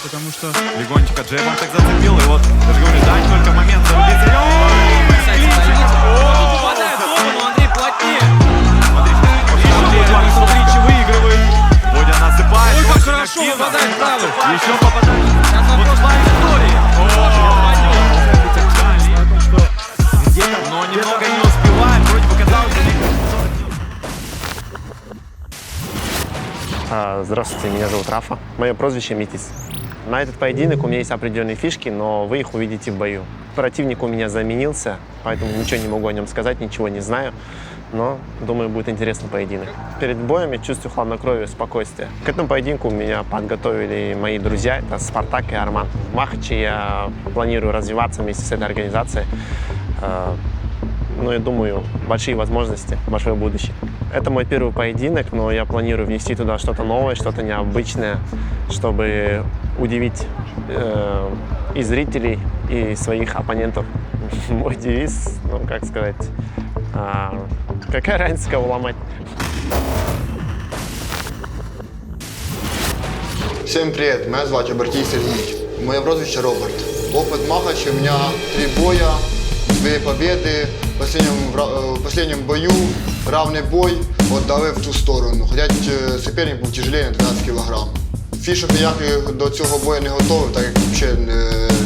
потому что... Легонечко джебом так зацепил, и вот, даже говорю, дать только момент зарубиться. Попадает в оба, но Андрей плотнее. Смотри, Ричи выигрывает. Бодя насыпает. Ой, как очень хорошо активно. попадает правый. Еще попадает. Сейчас Вот вопрос два истории. Но немного не успевает. Вроде бы казалось, Здравствуйте, меня зовут Рафа. Мое прозвище Митис. На этот поединок у меня есть определенные фишки, но вы их увидите в бою. Противник у меня заменился, поэтому ничего не могу о нем сказать, ничего не знаю. Но, думаю, будет интересный поединок. Перед боем я чувствую хладнокровие, спокойствие. К этому поединку меня подготовили мои друзья, это Спартак и Арман. В Махаче я планирую развиваться вместе с этой организацией. Ну, я думаю, большие возможности, большое будущее. Это мой первый поединок, но я планирую внести туда что-то новое, что-то необычное, чтобы удивить и зрителей, и своих оппонентов. Мой девиз, ну, как сказать, какая разница, кого ломать? Всем привет, меня зовут Обертій Сергій. Моє прозвище Роберт. Опыт Махача, у меня 3 боя, 2 победы. В последнем бою равный бой, отдали в ту сторону. Хоча суперник був тяжелее на 13 кг. Фішок ніяких до цього бою не готовий, так як взагалі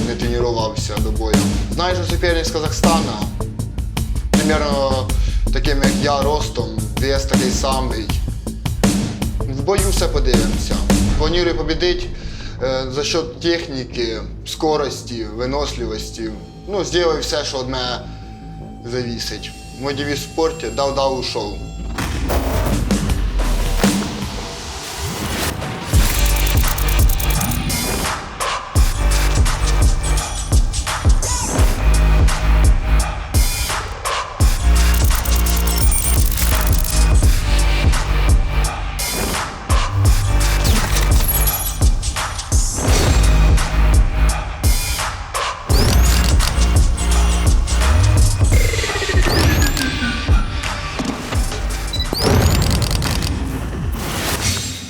не тренувався до бою. Знаю, що суперник з Казахстана, примерно таким як я ростом, вес такий самий. В бою все подивимося. Планую победить за счет техніки, скорості, виносливості. Ну, зроблю все, що від мене зависить. Мой девиз в спорті – дав-дав, ушов.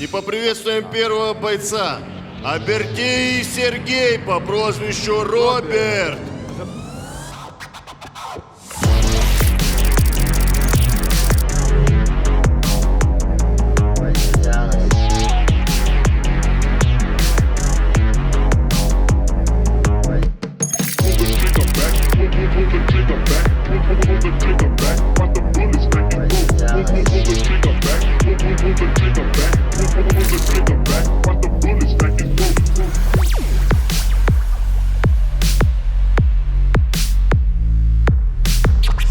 И поприветствуем первого бойца, Обертій Сергей по прозвищу Роберт.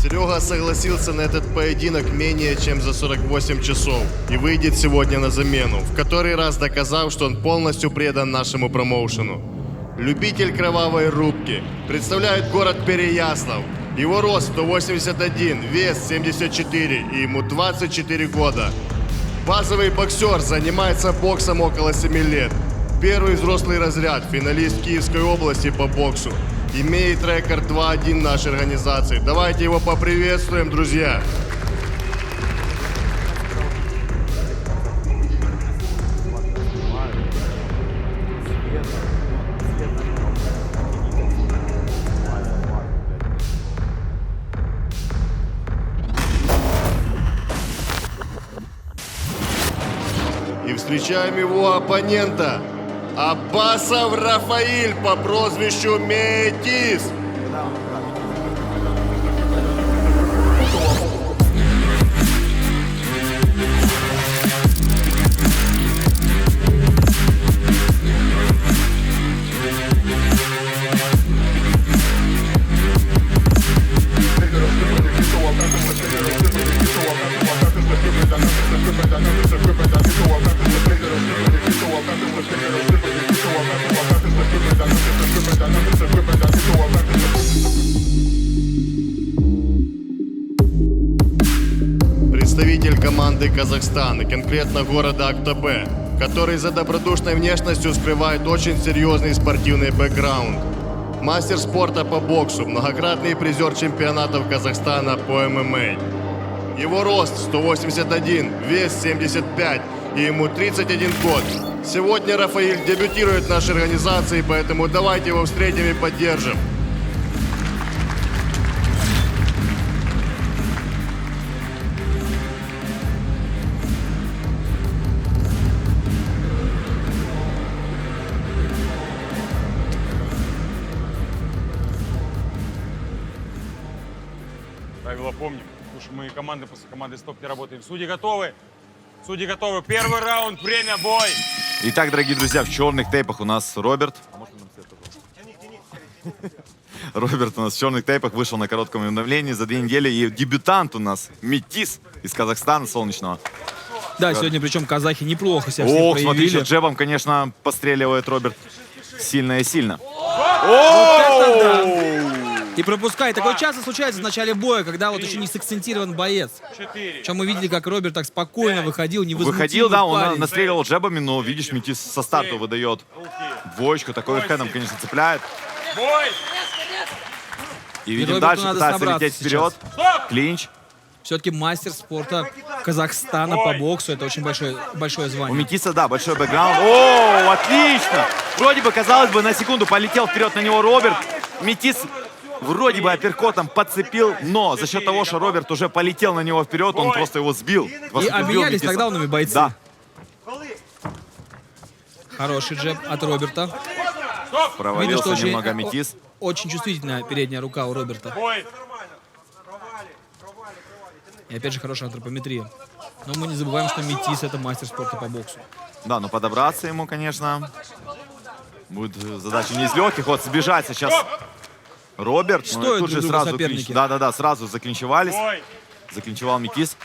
Серега согласился на этот поединок менее чем за 48 часов и выйдет сегодня на замену, в который раз доказав, что он полностью предан нашему промоушену. Любитель кровавой рубки, представляет город Переяслав. Его рост 181, вес 74 и ему 24 года. Базовый боксер, занимается боксом около 7 лет. Первый взрослый разряд, финалист Киевской области по боксу. Имеет рекорд 2-1 нашей организации. Давайте его поприветствуем, друзья. И встречаем его оппонента. Аббасов Рафаиль по прозвищу Метис. Представитель команды Казахстана, конкретно города Актобе, который за добродушной внешностью скрывает очень серьезный спортивный бэкграунд. Мастер спорта по боксу, многократный призер чемпионатов Казахстана по ММА. Его рост 181, вес 75 и ему 31 год. Сегодня Рафаэль дебютирует в нашей организации, поэтому давайте его встретим и поддержим. Правила помним. Уж мы команды после команды стоп не работаем. Судьи готовы? Судьи готовы. Первый раунд. Время, бой. Итак, дорогие друзья, в черных тейпах у нас Роберт. Роберт у нас в черных тейпах вышел на коротком обновлении за 2 недели. И дебютант у нас Метис из Казахстана солнечного. Да, сегодня причем казахи неплохо себя все Ох, проявили. смотрите, джебом, конечно, постреливает Роберт сильно и сильно. Вот это да. И пропускает. Такое часто случается в начале боя, когда вот еще не сакцентирован боец. 4. Причем мы видели, как Роберт так спокойно выходил, невозмутимый Выходил, да, он парень. настреливал джебами, но, видишь, Метис со старту выдает двоечку. Такой хедом, конечно, цепляет. Бой. И видим, Роберту дальше надо пытается собраться лететь вперед. Клинч. Все-таки мастер спорта Казахстана по боксу. Это очень большое У звание. Метиса, да, большой бэкграунд. О, отлично! Вроде бы, казалось бы, на секунду полетел вперед на него Роберт. Метис вроде бы апперкотом подцепил, но за счет того, что Роберт уже полетел на него вперед, он просто его сбил. И обменялись нокдаунами бойцы. Да, Хороший джеб от Роберта. Видно, провалился что очень, немного Метис. очень чувствительная передняя рука у Роберта. Бой. И опять же хорошая антропометрия. Но мы не забываем, что Метис — это мастер спорта по боксу. Да, но подобраться ему, конечно, будет задача не из легких. Вот сбежать сейчас Роберт. Стоят Ну и тут друг же друга сразу соперники. Да-да-да, сразу заклинчевались. Бой. Заклинчевал Метис.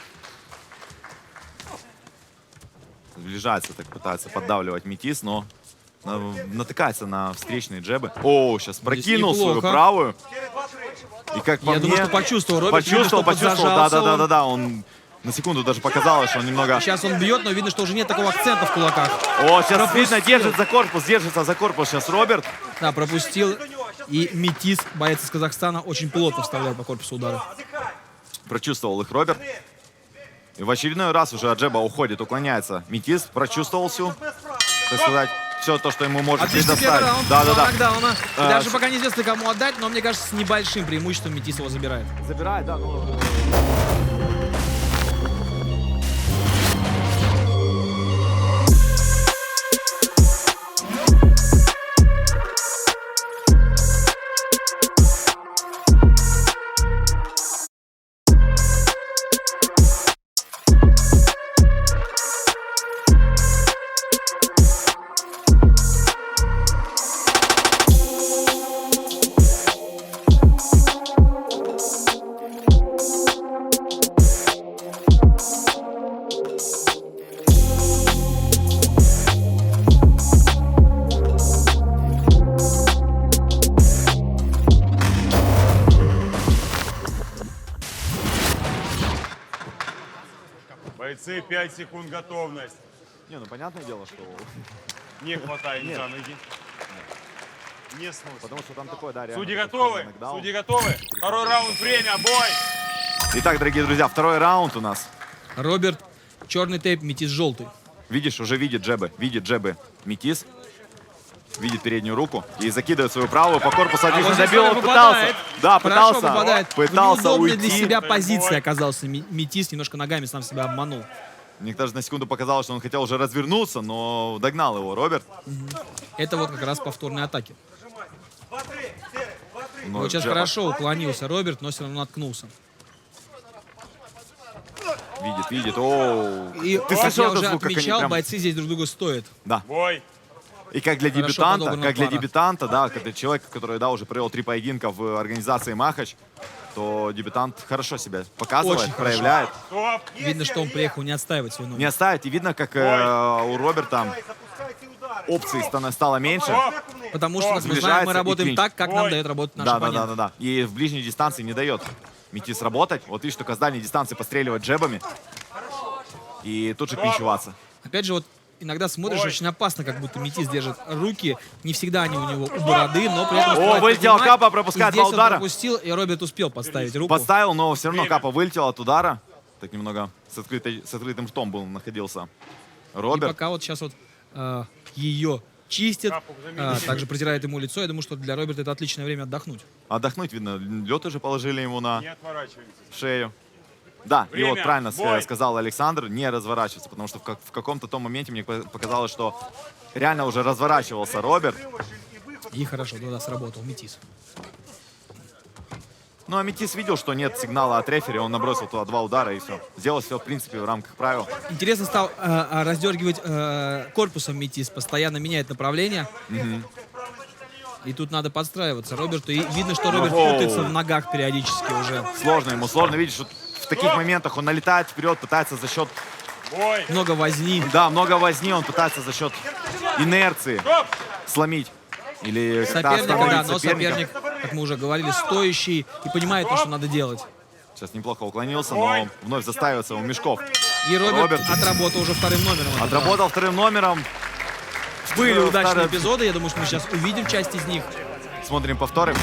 Сближается, так пытается поддавливать Метис, но натыкается на встречные джебы. О, сейчас прокинул свою неплохо. правую. И как по Я мне... думаю, что почувствовал Роберт. видно, Почувствовал, что почувствовал. подзажался он. Да-да-да-да. Он на секунду даже показалось, что он немного... Сейчас он бьет, но видно, что уже нет такого акцента в кулаках. О, сейчас Пропустил. видно, держит за корпус, держится за корпус сейчас Роберт. Да, пропустил. И Метис, боец из Казахстана, очень плотно вставляет по корпусу удары. Прочувствовал их Роберт. И в очередной раз уже от джеба уходит, уклоняется Метис. Прочувствовал всю, так сказать, все то, что ему может Отличный первый предоставить. раунд. Да-да-да. Нокдауна. И даже пока неизвестно, кому отдать, но мне кажется, с небольшим преимуществом Метис его забирает. Забирает, да, ну... Бойцы, 5 секунд готовность. Не, ну понятное дело, что... Не хватает за ноги. Не сносит. Потому что там такое, да, реально... Судьи готовы? нокдаун. Судьи готовы? Второй раунд, время, бой! Итак, дорогие друзья, второй раунд у нас. Роберт черный тейп, Метис желтый. Видишь, уже видит джебы Метис. Видит переднюю руку и закидывает свою правую по корпусу. Отлично вот здесь добил, он он пытался. попадает. Да, Хорошо пытался. попадает. Пытался В неудобной уйти. для себя позиции оказался Метис. Немножко ногами сам себя обманул. Мне даже на секунду показалось, что он хотел уже развернуться, но догнал его Роберт. Это вот как раз повторные атаки. Но Вот сейчас джеба хорошо уклонился Роберт, но все равно наткнулся. Видит. Оу. И Ты как слышал я этот уже звук, как они отмечал, прям... бойцы здесь друг друга стоят. Да. Бой! И как для Хорошо дебютанта, подобрана пара. да, как для человека, который, да, уже провел 3 поединка в организации Махач, то дебютант хорошо себя показывает, Очень хорошо. проявляет. Стоп! Видно, что он приехал не отстаивать свой номер. Не оставить. И видно, как у Роберта опций стало меньше. Потому что, как мы знаем, Сближается мы и работаем клинч. так, как нам дает работать наш оппонент. Да. И в ближней дистанции не дает Метис работать. Вот видишь, только с дальней дистанции постреливать джебами. И тут же клинчеваться. Опять же, вот иногда смотришь, очень опасно, как будто Метис держит руки. Не всегда они у него у бороды, но при этом... успевает вылетела поднимать. Капа, пропускает И здесь 2 удара. он пропустил, и Роберт успел подставить руку. Подставил, но все равно Капа вылетел от удара. Так немного с открытым ртом находился. И Роберт. пока вот сейчас вот ее чистит, также протирает ему лицо, я думаю, что для Роберта это отличное время отдохнуть. Отдохнуть, видно, лед уже положили ему на Не отворачивайтесь. шею. Да, и Время. вот правильно Бой. сказал Александр, не разворачиваться, потому что в каком-то том моменте мне показалось, что реально уже разворачивался Роберт. И хорошо, да, сработал Метис. Ну, а Метис видел, что нет сигнала от рефери, он набросил туда 2 удара и все. Сделал все, в принципе, в рамках правил. Интересно стал раздергивать корпусом Метис, постоянно меняет направление. И тут надо подстраиваться Роберту. И видно, что Роберт Воу. путается в ногах периодически уже. Сложно ему, сложно видеть, что в таких моментах он налетает вперед, пытается за счет, Бой. Много возни. да, много возни, он пытается за счет инерции сломить. Или как-то Соперника, да, остановить но соперника. соперник, как мы уже говорили, стоящий и понимает то, что надо делать. Сейчас неплохо уклонился, но вновь заставится у Мешков. И Роберт Роберт. отработал уже вторым номером. Отработал вторым номером. Были удачные Второй- эпизоды, я думаю, что мы сейчас увидим часть из них. Смотрим повторы.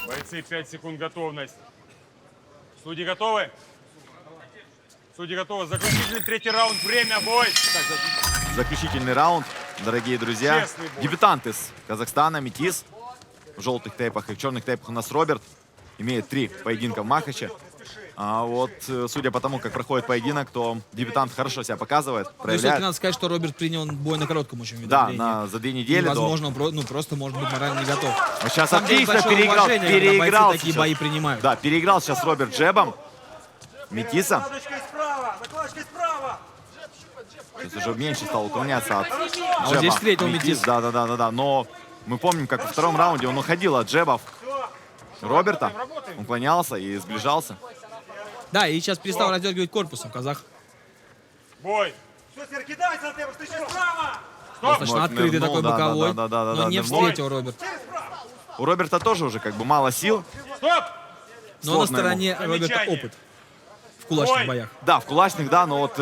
Бойцы, 5 секунд готовность. Судьи готовы? Судьи готовы. Заключительный третий раунд. Время, бой. Заключительный раунд, дорогие друзья. Честный бой. Дебютант из Казахстана, Метис. В желтых тейпах и в черных тейпах у нас Роберт. Имеет 3 поединка в Махаче. А вот, судя по тому, как проходит поединок, то дебютант хорошо себя показывает, Ну и все-таки проявляет. надо сказать, что Роберт принял бой на коротком очень Да, виде за 2 И, недели. возможно, он просто может быть морально не готов. Вот сейчас На самом деле, отлично большое переиграл, уважение, когда бойцы переиграл такие сейчас. бои принимают. Да, переиграл сейчас Роберт джебом Метиса. Сейчас уже меньше стал уклоняться от джеба. вот здесь встретил Метис. Да. Но мы помним, как во втором раунде он уходил от джебов Роберта, уклонялся и сближался. Да, и сейчас перестал раздергивать корпусом казах. Бой. Достаточно Вот, открытый нырнул, такой да, боковой, да, но не нырнул. встретил Роберт. У Роберта тоже уже как бы мало сил. Стоп. Но Сложно на стороне ему. Роберта Замечание. опыт в кулачных Бой. боях. Да, в кулачных, да, но вот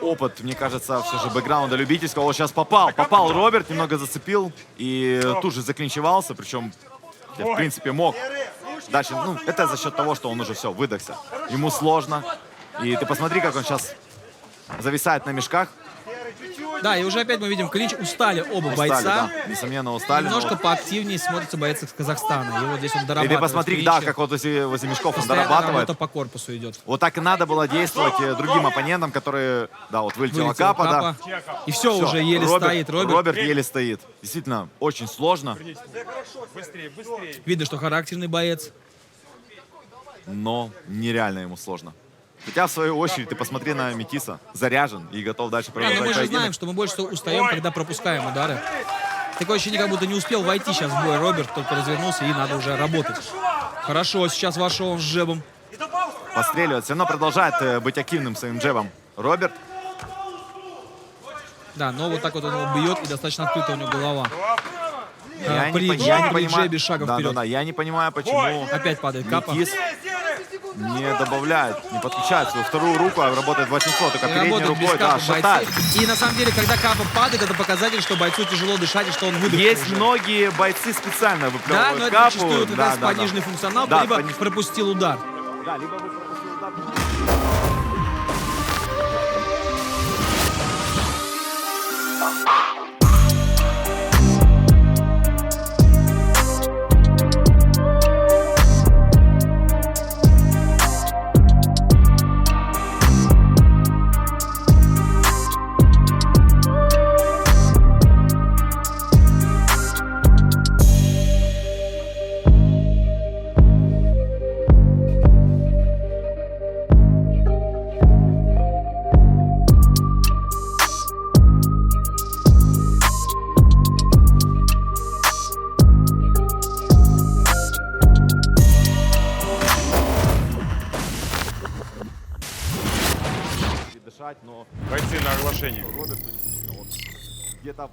опыт, мне кажется, все же бэкграунда любительского. Вот сейчас попал Роберт, немного зацепил и тут же заклинчевался, причем, в принципе, мог. Дальше, ну, это за счет того, что он уже все, выдохся. Ему сложно. И ты посмотри, как он сейчас зависает на мешках. Да, и уже опять мы видим клинч. Устали оба бойца. Устали, да, несомненно, устали. но Немножко вот- поактивнее смотрится боец из Казахстана. И вот здесь он И дорабатывает. ты посмотри, клинчи. да, как вот возле мешков он Постоянно дорабатывает. работа по корпусу идет. Вот так и надо было действовать другим оппонентам, которые, да, вот вылетела Вылетел Капа, да. Капа. И все, Всё, уже еле стоит Роберт. Роберт еле стоит. Действительно, очень сложно, Быстрее, быстрее. Видно, что характерный боец. но нереально ему сложно. Хотя, в свою очередь, ты посмотри на Метиса. Заряжен и готов дальше Но продолжать мы же поединок. знаем, что мы больше всего устаем, когда пропускаем удары. Такое ощущение, как будто не успел войти сейчас в бой Роберт, только развернулся, и надо уже работать. Хорошо, сейчас вошел он с джебом. Постреливает, все равно продолжает быть активным своим джебом. Роберт, Да, но вот так вот он его бьет, и достаточно открыта у него голова. я При не понимаю. джебе шага вперед. Да, я не понимаю, почему Опять падает Капа. Метис не добавляет, не подключает свою вторую руку, а работает 800, только И передней работают без рукой, да, Капа шатает. бойцы. И на самом деле, когда Капа падает, это показатель, что бойцу тяжело дышать, и что он выдохнул Есть уже. многие бойцы специально Да, выплевывают но это Капу. зачастую как раз пониженный функционал, Да, либо пониженный. пропустил удар. Да, либо вы пропустили удар.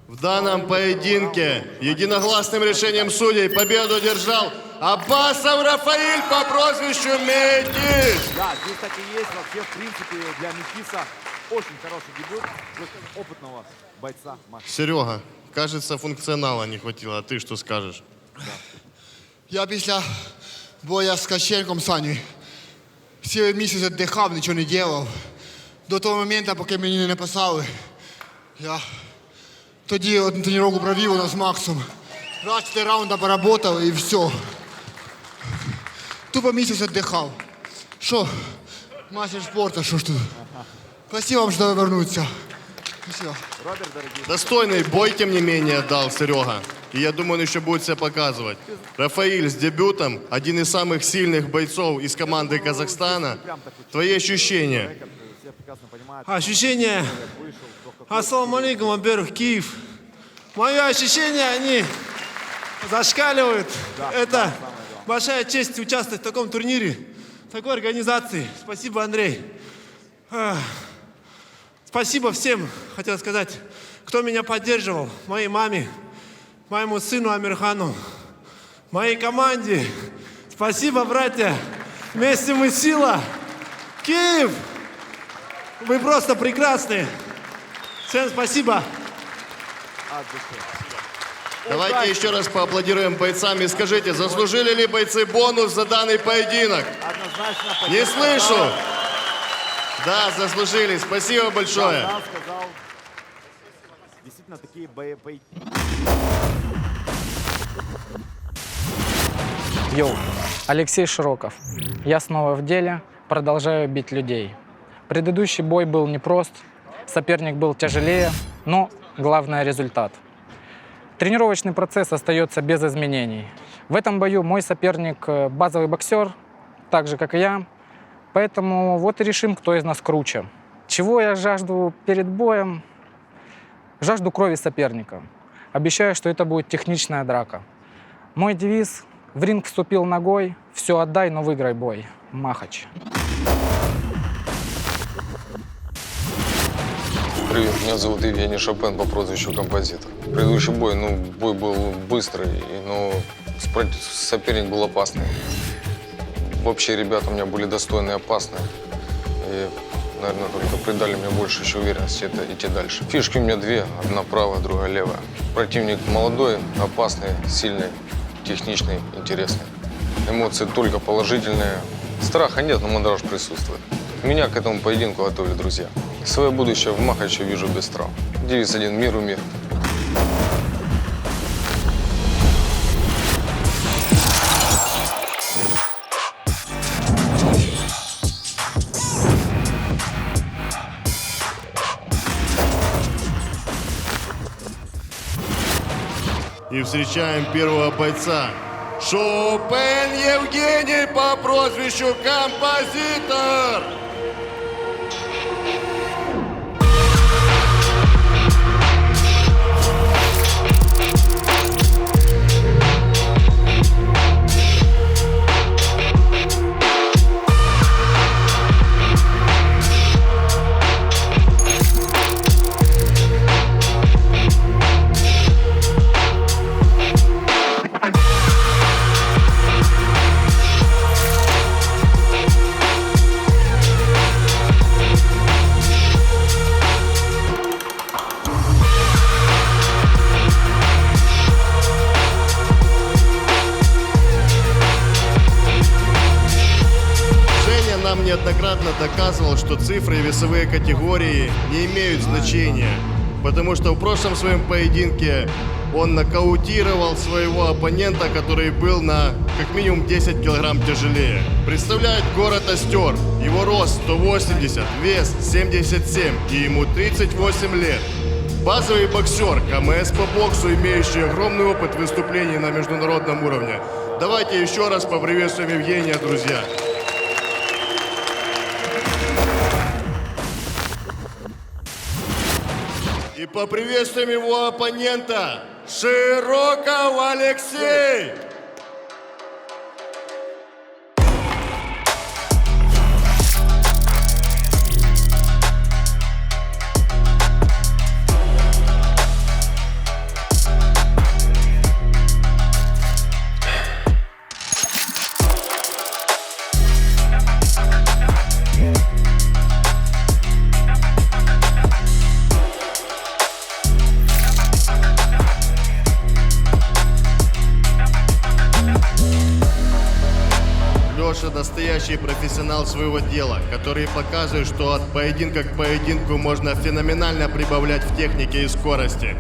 В данном поединке единогласным решением судей победу одержал Аббасов Рафаиль по прозвищу Метис. Да, здесь так и есть. Вообще, в принципе, для Метиса очень хороший дебют против опытного бойца Маха. Серега, кажется, функционала не хватило. А ты что скажешь? Я після боя з Ткаченком Сані цілий місяць віддихав, нічого не робив. До того моменту, поки мені не написали. Я тоді одну тренування провів у нас з Максом. Раз 4 раунди поработали і все. Тупо місяць віддихав. Що? Мастер спорту, що ж тут? Спасибо вам, що вернуться. Спасибо. Достойный бой, тем не менее, дал Серега. И я думаю, он еще будет себя показывать. Рафаиль с дебютом, один из самых сильных бойцов из команды Казахстана. Твои ощущения? Все прекрасно понимают. Ощущения. Ассаламу алейкум, во-первых, Киев. Мои ощущения, они зашкаливают. Это большая честь участвовать в таком турнире, в такой организации. Спасибо, Андрей. Спасибо всем, хотел сказать, кто меня поддерживал. Моей маме, моему сыну Амирхану, моей команде. Спасибо, братья. Вместе мы сила. Киев! Вы просто прекрасны. Всем спасибо. Давайте еще раз поаплодируем бойцам и скажите, заслужили ли бойцы бонус за данный поединок? Однозначно. Не слышу. Да, заслужили. Спасибо большое. Да, сказал. Действительно, такие бои. Йоу, Алексей Широков. Я снова в деле, продолжаю бить людей. Предыдущий бой был непрост, соперник был тяжелее, но главное – результат. Тренировочный процесс остается без изменений. В этом бою мой соперник – базовый боксер, так же, как и я. Поэтому вот и решим, кто из нас круче. Чего я жажду перед боем? Жажду крови соперника. Обещаю, что это будет техничная драка. Мой девиз – в ринг вступил ногой, все отдай, но выиграй бой. Махач. Привет, меня зовут Евгений Шопен по прозвищу Композитор. Предыдущий бой, бой был быстрый, но соперник был опасный. Вообще ребята у меня были достойные, опасные. И, наверное, только придали мне больше еще уверенности идти дальше. Фишки у меня две, одна правая, другая левая. Противник молодой, опасный, сильный, техничный, интересный. Эмоции только положительные. Страха нет, но мандраж присутствует. Меня к этому поединку готовили друзья. Свое будущее в Махаче вижу без травм. Девиз один – миру мир. И встречаем первого бойца. Шопен Евгений по прозвищу Композитор. Неоднократно доказывал, что цифры и весовые категории не имеют значения, потому что в прошлом своем поединке он нокаутировал своего оппонента, который был на как минимум 10 килограмм тяжелее. Представляет город Остер, его рост 180, вес 77 и ему 38 лет. Базовый боксер, КМС по боксу, имеющий огромный опыт выступлений на международном уровне. Давайте еще раз поприветствуем Евгения, друзья. И поприветствуем его оппонента Широков Алексей. Леша настоящий профессионал своего дела, который показывает, что от поединка к поединку можно феноменально прибавлять в технике и скорости.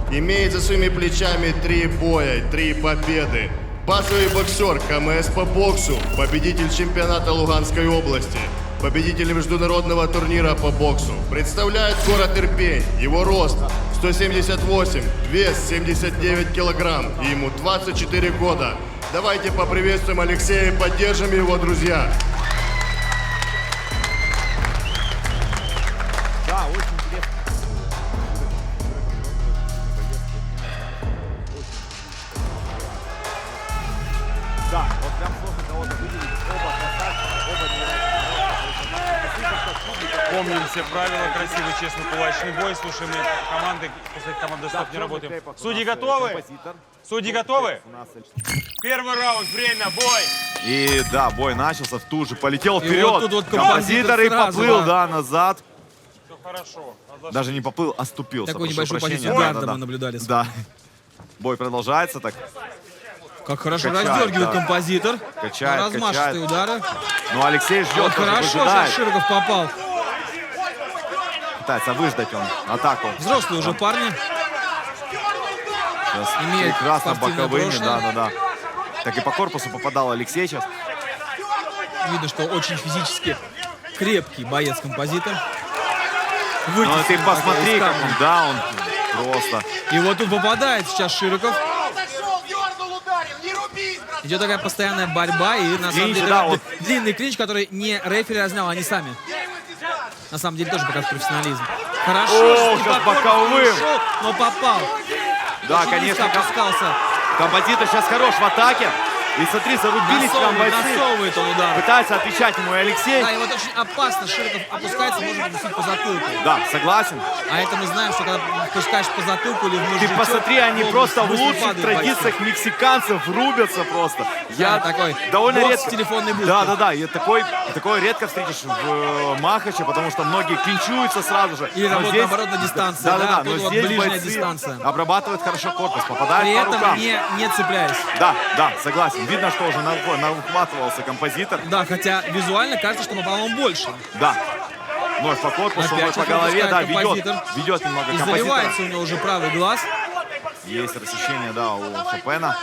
Имеет за своими плечами 3 боя, 3 победы. Базовый боксер КМС по боксу, победитель чемпионата Луганской области, победитель международного турнира по боксу. Представляет город Ирпень. Его рост 178, вес 79 килограмм и ему 24 года. Давайте поприветствуем Алексея и поддержим его, друзья. Да, очень интересно. Да, вот прям сложно кого-то выделить. Оба красавчика, оба невероятные. Помним все правила, красивый, честный, кулачный бой. Слушаем команды, после команды стоп не работаем. Судьи готовы? Судьи готовы? Первый раунд, время, бой! И да, бой начался, тут же полетел И вперед. вот тут вот композитор и сразу, поплыл, да. да, назад. Все хорошо. Даже не поплыл, а ступился. Такую прошу небольшую прощения. позицию Да, гарда да, мы да. наблюдали. Да. Бой продолжается так. Как хорошо Качает, раздергивает да. композитор. Качает, Размашистые качает. удары. Ну, Алексей ждет, Вот тоже хорошо сейчас выжидает. Широков попал. Пытается выждать он атаку. Взрослые уже парни. Сейчас Имеет прекрасно спортивное боковыми, прошлое. да. Так и по корпусу попадал Алексей сейчас. Видно, что очень физически крепкий боец-композитор. Ну, ты Вытеснен посмотри, такой из как камня. он, да, он просто. И вот тут попадает сейчас Широков. Идет такая постоянная борьба, и на самом Клинч, деле да, вот. длинный клинч, который не рефери разнял, они сами. На самом деле тоже показывает профессионализм. Хорошо, О, что сейчас по корпусу боковым. ушел, но попал. Да, Очень конечно, низко опускался. композитор сейчас хорош в атаке. И смотри, зарубились там бойцы. Насовывает он удар. Пытается отвечать ему и Алексей. Да, и вот очень опасно. Широков опускается, может упустить по затылку. Да, согласен. А это мы знаем, что когда пускаешь по затылку или в Ты мозжечок, посмотри, они то просто в быстро лучших падают традициях мексиканцев рубятся просто. Да, такой довольно бокс редко. в телефонной будке. Да. И такое редко встретишь в Махаче, потому что многие клинчуются сразу же. Или Но работают, здесь- наоборот, на дистанции. Да. Тут Но вот здесь ближняя бойцы дистанция. обрабатывают хорошо корпус, попадают При по этом рукам. не цепляясь. Да, согласен. Видно, что уже наухватывался композитор. Да, хотя визуально кажется, что попал он больше. Да. Нож по корпусу, Опять нож по сейчас голове, да, выпускает композитор. ведет немного И композитора. заливается у него уже правый глаз. Есть рассечение, да, у Шопена.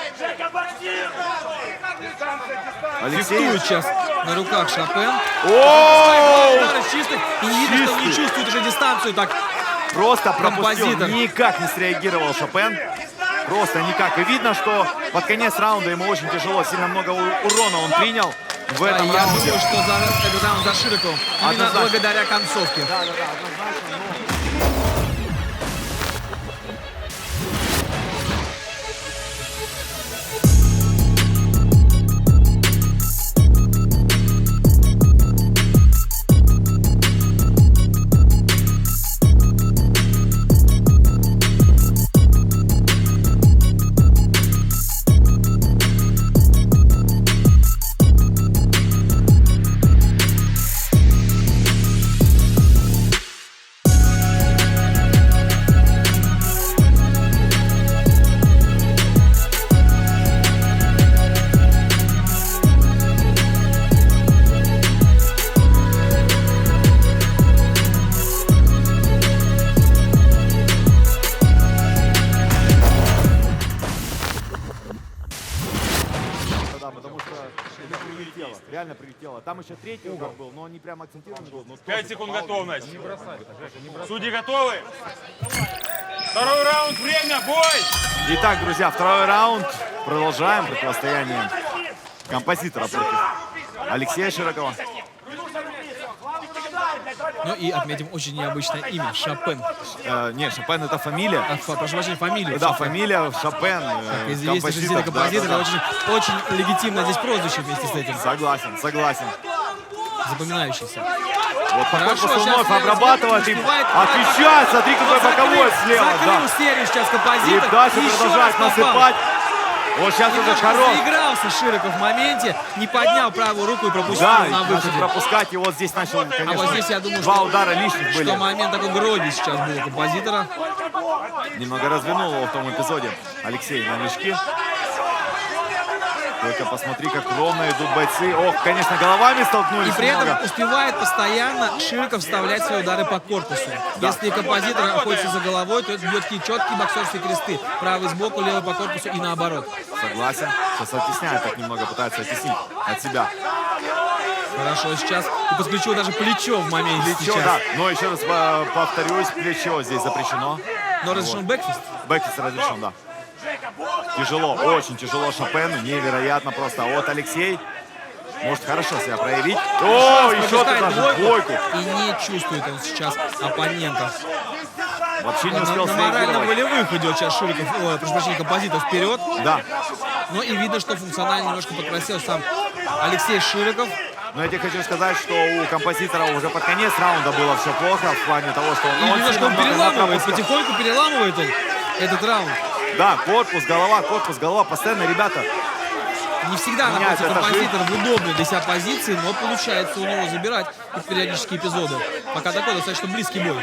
Алексей. Фехтует сейчас на руках Шопен. О! Удары чистых. И не видно, что он не Чистый. чувствует уже дистанцию. Так, Просто пропустил, Композитор. никак не среагировал Шопен. Просто никак. И видно, что под конец раунда ему очень тяжело, сильно много урона он принял в да, этом я раунде. думаю, что этот раунд за Широковым. Именно Однозначно. благодаря концовке. Да, потому что прилетело, реально прилетело. Там еще третий удар был, но он не прям акцентированный был. 5 секунд готовность. Судьи готовы? Второй раунд, время, бой! Итак, друзья, второй раунд. Продолжаем противостояние композитора против Алексея Широкова. Ну и отметим очень необычное имя. Шопен. Нет, Шопен это фамилия. Прошу прощения, фамилию. Да, Шопен. фамилия Шопен. Как известный жизненный композитор. Да. Очень легитимно здесь прозвище вместе с этим. Согласен. Запоминающийся. Вот по Хорошо, корпусу сейчас вновь обрабатывает и успевает. отвечает. Смотри, какой боковой слева. Закрыл Да. серию сейчас И композитор. дальше Еще продолжает раз попал. насыпать. Вот сейчас уже Немножко хорош. заигрался Широков в моменте, не поднял правую руку и пропустил Да, на и начал выходе. пропускать. И вот здесь начал, конечно, А вот здесь, я думаю, два что- удара лишних были. Что момент такой гроди сейчас был у композитора. Немного развернул его в том эпизоде Алексей на мешки. Только посмотри, как ровно идут бойцы. Ох, конечно, головами столкнулись И при этом немного. успевает постоянно Широков вставлять свои удары по корпусу. Если композитор охотится за головой, то это бьет такие четкие боксерские кресты. Правый сбоку, левый по корпусу и наоборот. Согласен. Сейчас оттесняет так немного, пытается оттеснить от себя. Хорошо сейчас. И подключил даже плечо в моменте Плечо, сейчас. да. Но еще раз повторюсь, плечо здесь запрещено. Но разрешен бэкфист. Бэкфист разрешен, да. Тяжело, очень тяжело Шопену, невероятно просто. А вот Алексей может хорошо себя проявить. О, еще тут Пропускает даже двойку. И не чувствует он сейчас оппонента. Вообще не На успел среагировать. морально-волевых идет сейчас Широков, прошу прощения, композитор вперед. Да. Но и видно, что функционально немножко подпросил сам Алексей Широков. Но я тебе хочу сказать, что у композитора уже под конец раунда было все плохо в плане того, что И видно, что он сильно много переламывает, пропускал. потихоньку переламывает он этот раунд. Да, корпус, голова. Постоянно, ребята, Не всегда Меняет находится этажи. композитор в удобной для себя позиции, но получается у него забирать их периодические эпизоды. Пока такой достаточно близкий бой.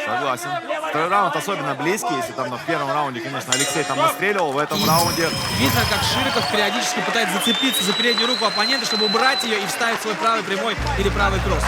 согласен. Второй раунд особенно близкий. Если там в первом раунде, конечно, Алексей там настреливал, в этом раунде Видно, как Широков периодически пытается зацепиться за переднюю руку оппонента, чтобы убрать ее и вставить свой правый прямой или правый кросс.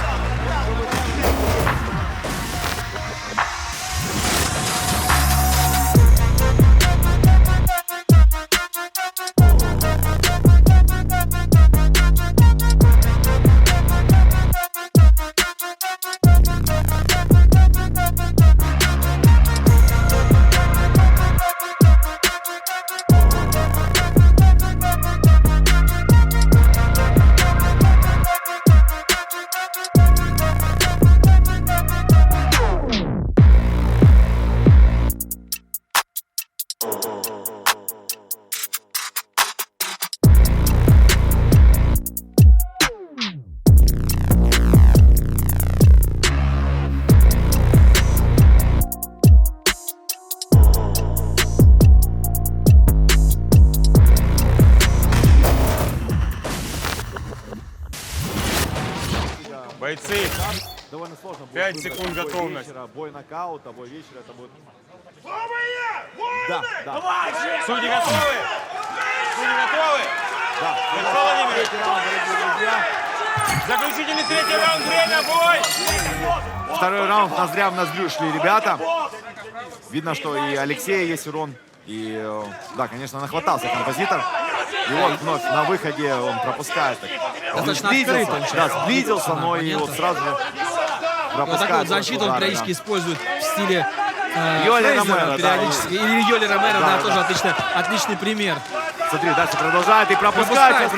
Бойцы, довольно сложно. 5 секунд готовность. Бой нокаута, бой вечера, это будет... Да. Судьи готовы? Судьи готовы? Да. Алексей Владимирович, Третий раунд, дорогие друзья. заключительный третий раунд, время, бой! Второй раунд ноздря в ноздрю шли ребята. Видно, что и Алексея есть урон. И, да, конечно, нахватался композитор. И вот вновь на выходе он пропускает. Достаточно Сблизился, открыто он да, сейчас сблизился, находится но на и вот оппонента. сразу же Вот пропускает. такую вот защиту он удары, периодически использует в стиле Йоли Фрейзера Ромеро, да. периодически. Или Йоли Ромеро, Да, да, да. тоже отличный пример. Смотри, дальше продолжает и пропускает. Сейчас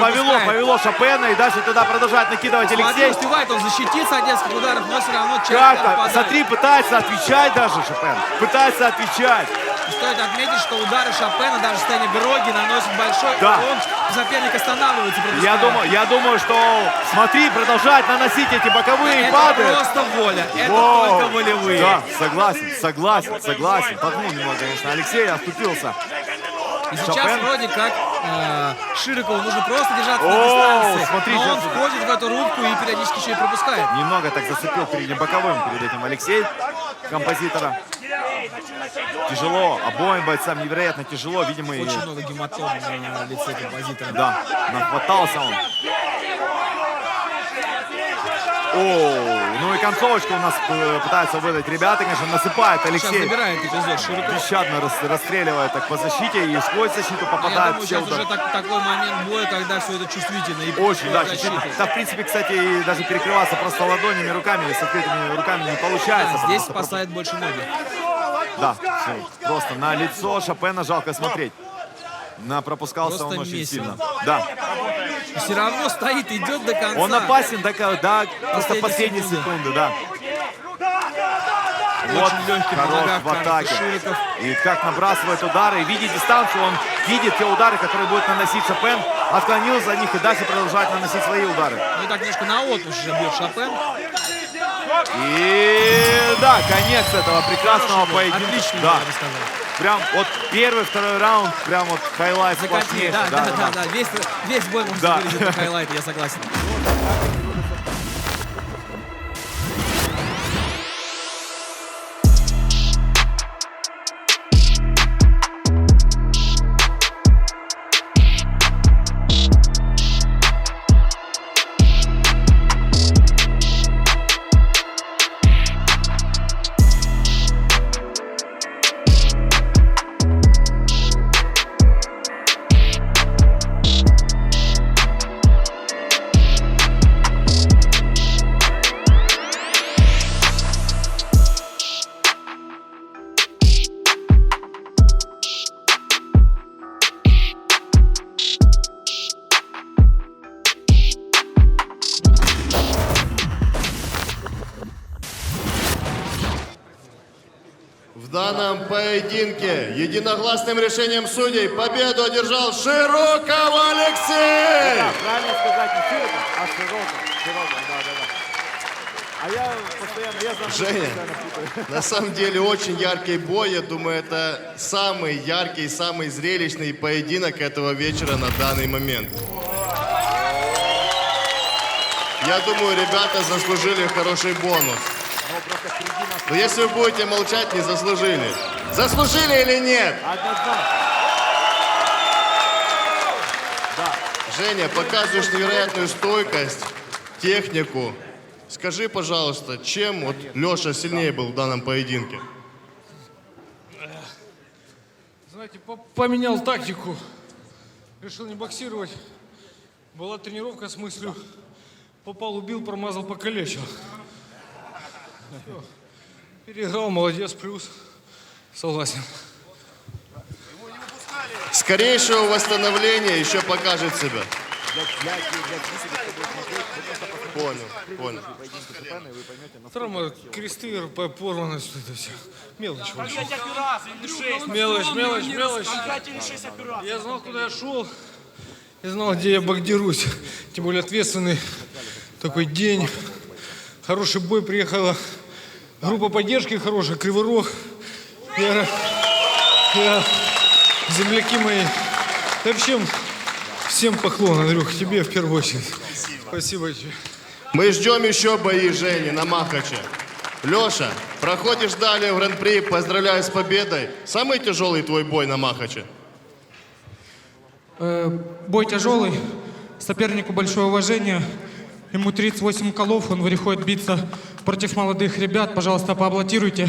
повело Шопена. И дальше туда продолжает накидывать Смотри, Алексей. успевает он защититься от нескольких ударов, но все равно часто Как-то, попадает. смотри, пытается отвечать даже Шопен. Пытается отвечать. И стоит отметить, что удары Шопена даже в состоянии гроги наносит большой Да. урон. Соперник останавливается, пропуская. Я думаю, что, смотри, продолжает наносить эти боковые Это падают. просто воля, это Воу. только волевые. Да, согласен. Толкнул немного, конечно, Алексей оступился. И сейчас Шопен. вроде как Широкову нужно просто держаться О, на дистанции. смотри, но он сейчас- входит в эту рубку и периодически еще и пропускает. Немного так зацепил передним боковым перед этим Алексей, композитора. Тяжело, обоим бойцам невероятно тяжело, видимо, и... Очень много гематом на лице композитора. Да, нахватался он. О, ну и концовочку у нас пытаются выдать ребята, конечно, насыпает Сейчас Алексей. забирает эпизод Широков. Бесщадно расстреливает так по защите и сквозь защиту Я попадает думаю, все сейчас удары. уже такой момент боя, когда все это чувствительно. И Очень, да, защита. чуть-чуть. Да, в принципе, кстати, и даже перекрываться просто ладонями, руками, с открытыми руками не получается. Да, потому здесь что спасает больше ноги. Да, всё, просто на лицо Шопена жалко смотреть. Пропускался Просто он очень месиво. сильно. Да. И все равно стоит, идет до конца. Он опасен, да, просто Последние последние секунды. секунды, да. Вот Очень легкий на хорош ногах, в атаке. кажется, Широков. И как набрасывает удары, видит дистанцию, он видит те удары, которые будет наносить Шопен, отклонился от них и дальше продолжает наносить свои удары. Ну так немножко на отпуск уже бьет Шопен. И да, конец этого прекрасного поединка. Отличный, Да. я бы сказал. Прям вот первый, второй раунд, прям вот хайлайт Закатил, сплошнейший. да. Весь бой можно Да. выразить на хайлайт, я согласен. поединке единогласным решением судей победу одержал Широков Алексей! Правильно сказать, не Широков, а Широков, да. А я постоянно, Женя, на самом деле очень яркий бой. Я думаю, это самый яркий, самый зрелищный поединок этого вечера на данный момент. Я думаю, ребята заслужили хороший бонус. Но если вы будете молчать, не заслужили. Заслужили или нет? Однозначно. Женя, показываешь невероятную стойкость, технику. Скажи, пожалуйста, чем вот Леша сильнее был в данном поединке? Знаете, поменял тактику. Решил не боксировать. Была тренировка с мыслью: попал, убил, промазал, покалечил. Всё. Переиграл, молодец, плюс. Согласен. Скорейшего восстановления еще покажет себя. Понял. Травма, кресты, порванность, это все. Мелочь вообще. Мелочь. Я знал, куда я шел. Я знал, где я багдирусь. Тем более ответственный такой день. Хороший бой, приехала группа поддержки хорошая, Кривой Рог. Я земляки мои. В общем, всем поклон, Андрюх, тебе в первую очередь. Спасибо тебе. Мы ждем еще бои Жени на Махаче. Леша, проходишь далее в Гран-при, поздравляю с победой. Самый тяжелый твой бой на Махаче? Бой тяжелый, сопернику большое уважение. Ему 38 колов, он выходит биться против молодых ребят. Пожалуйста, поаплодируйте.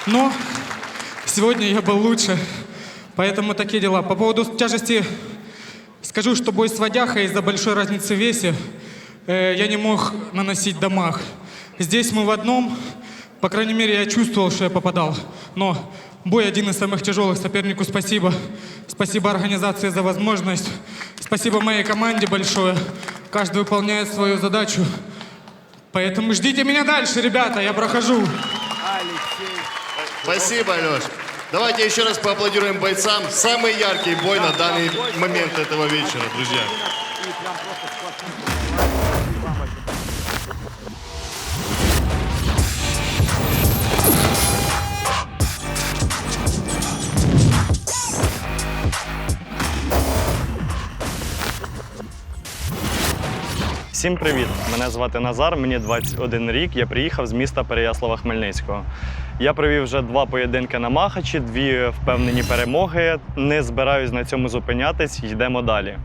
Но сегодня я был лучше, поэтому такие дела. По поводу тяжести скажу, что бой с Водяхой из-за большой разницы в весе я не мог наносить дамаг. Здесь мы в одном, по крайней мере, я чувствовал, что я попадал. Но бой один из самых тяжелых. Сопернику спасибо. Спасибо организации за возможность. Спасибо моей команде большое. Каждый выполняет свою задачу. Поэтому ждите меня дальше, ребята, я прохожу. Спасибо, Леш. Давайте еще раз поаплодируем бойцам. Самый яркий бой на данный момент этого вечера, друзья. Всім привіт! Мене звати Назар, мені 21 рік, я приїхав з міста Переяслава-Хмельницького. Я провів вже 2 поєдинки на Махачі, 2 впевнені перемоги. Не збираюсь на цьому зупинятись, йдемо далі.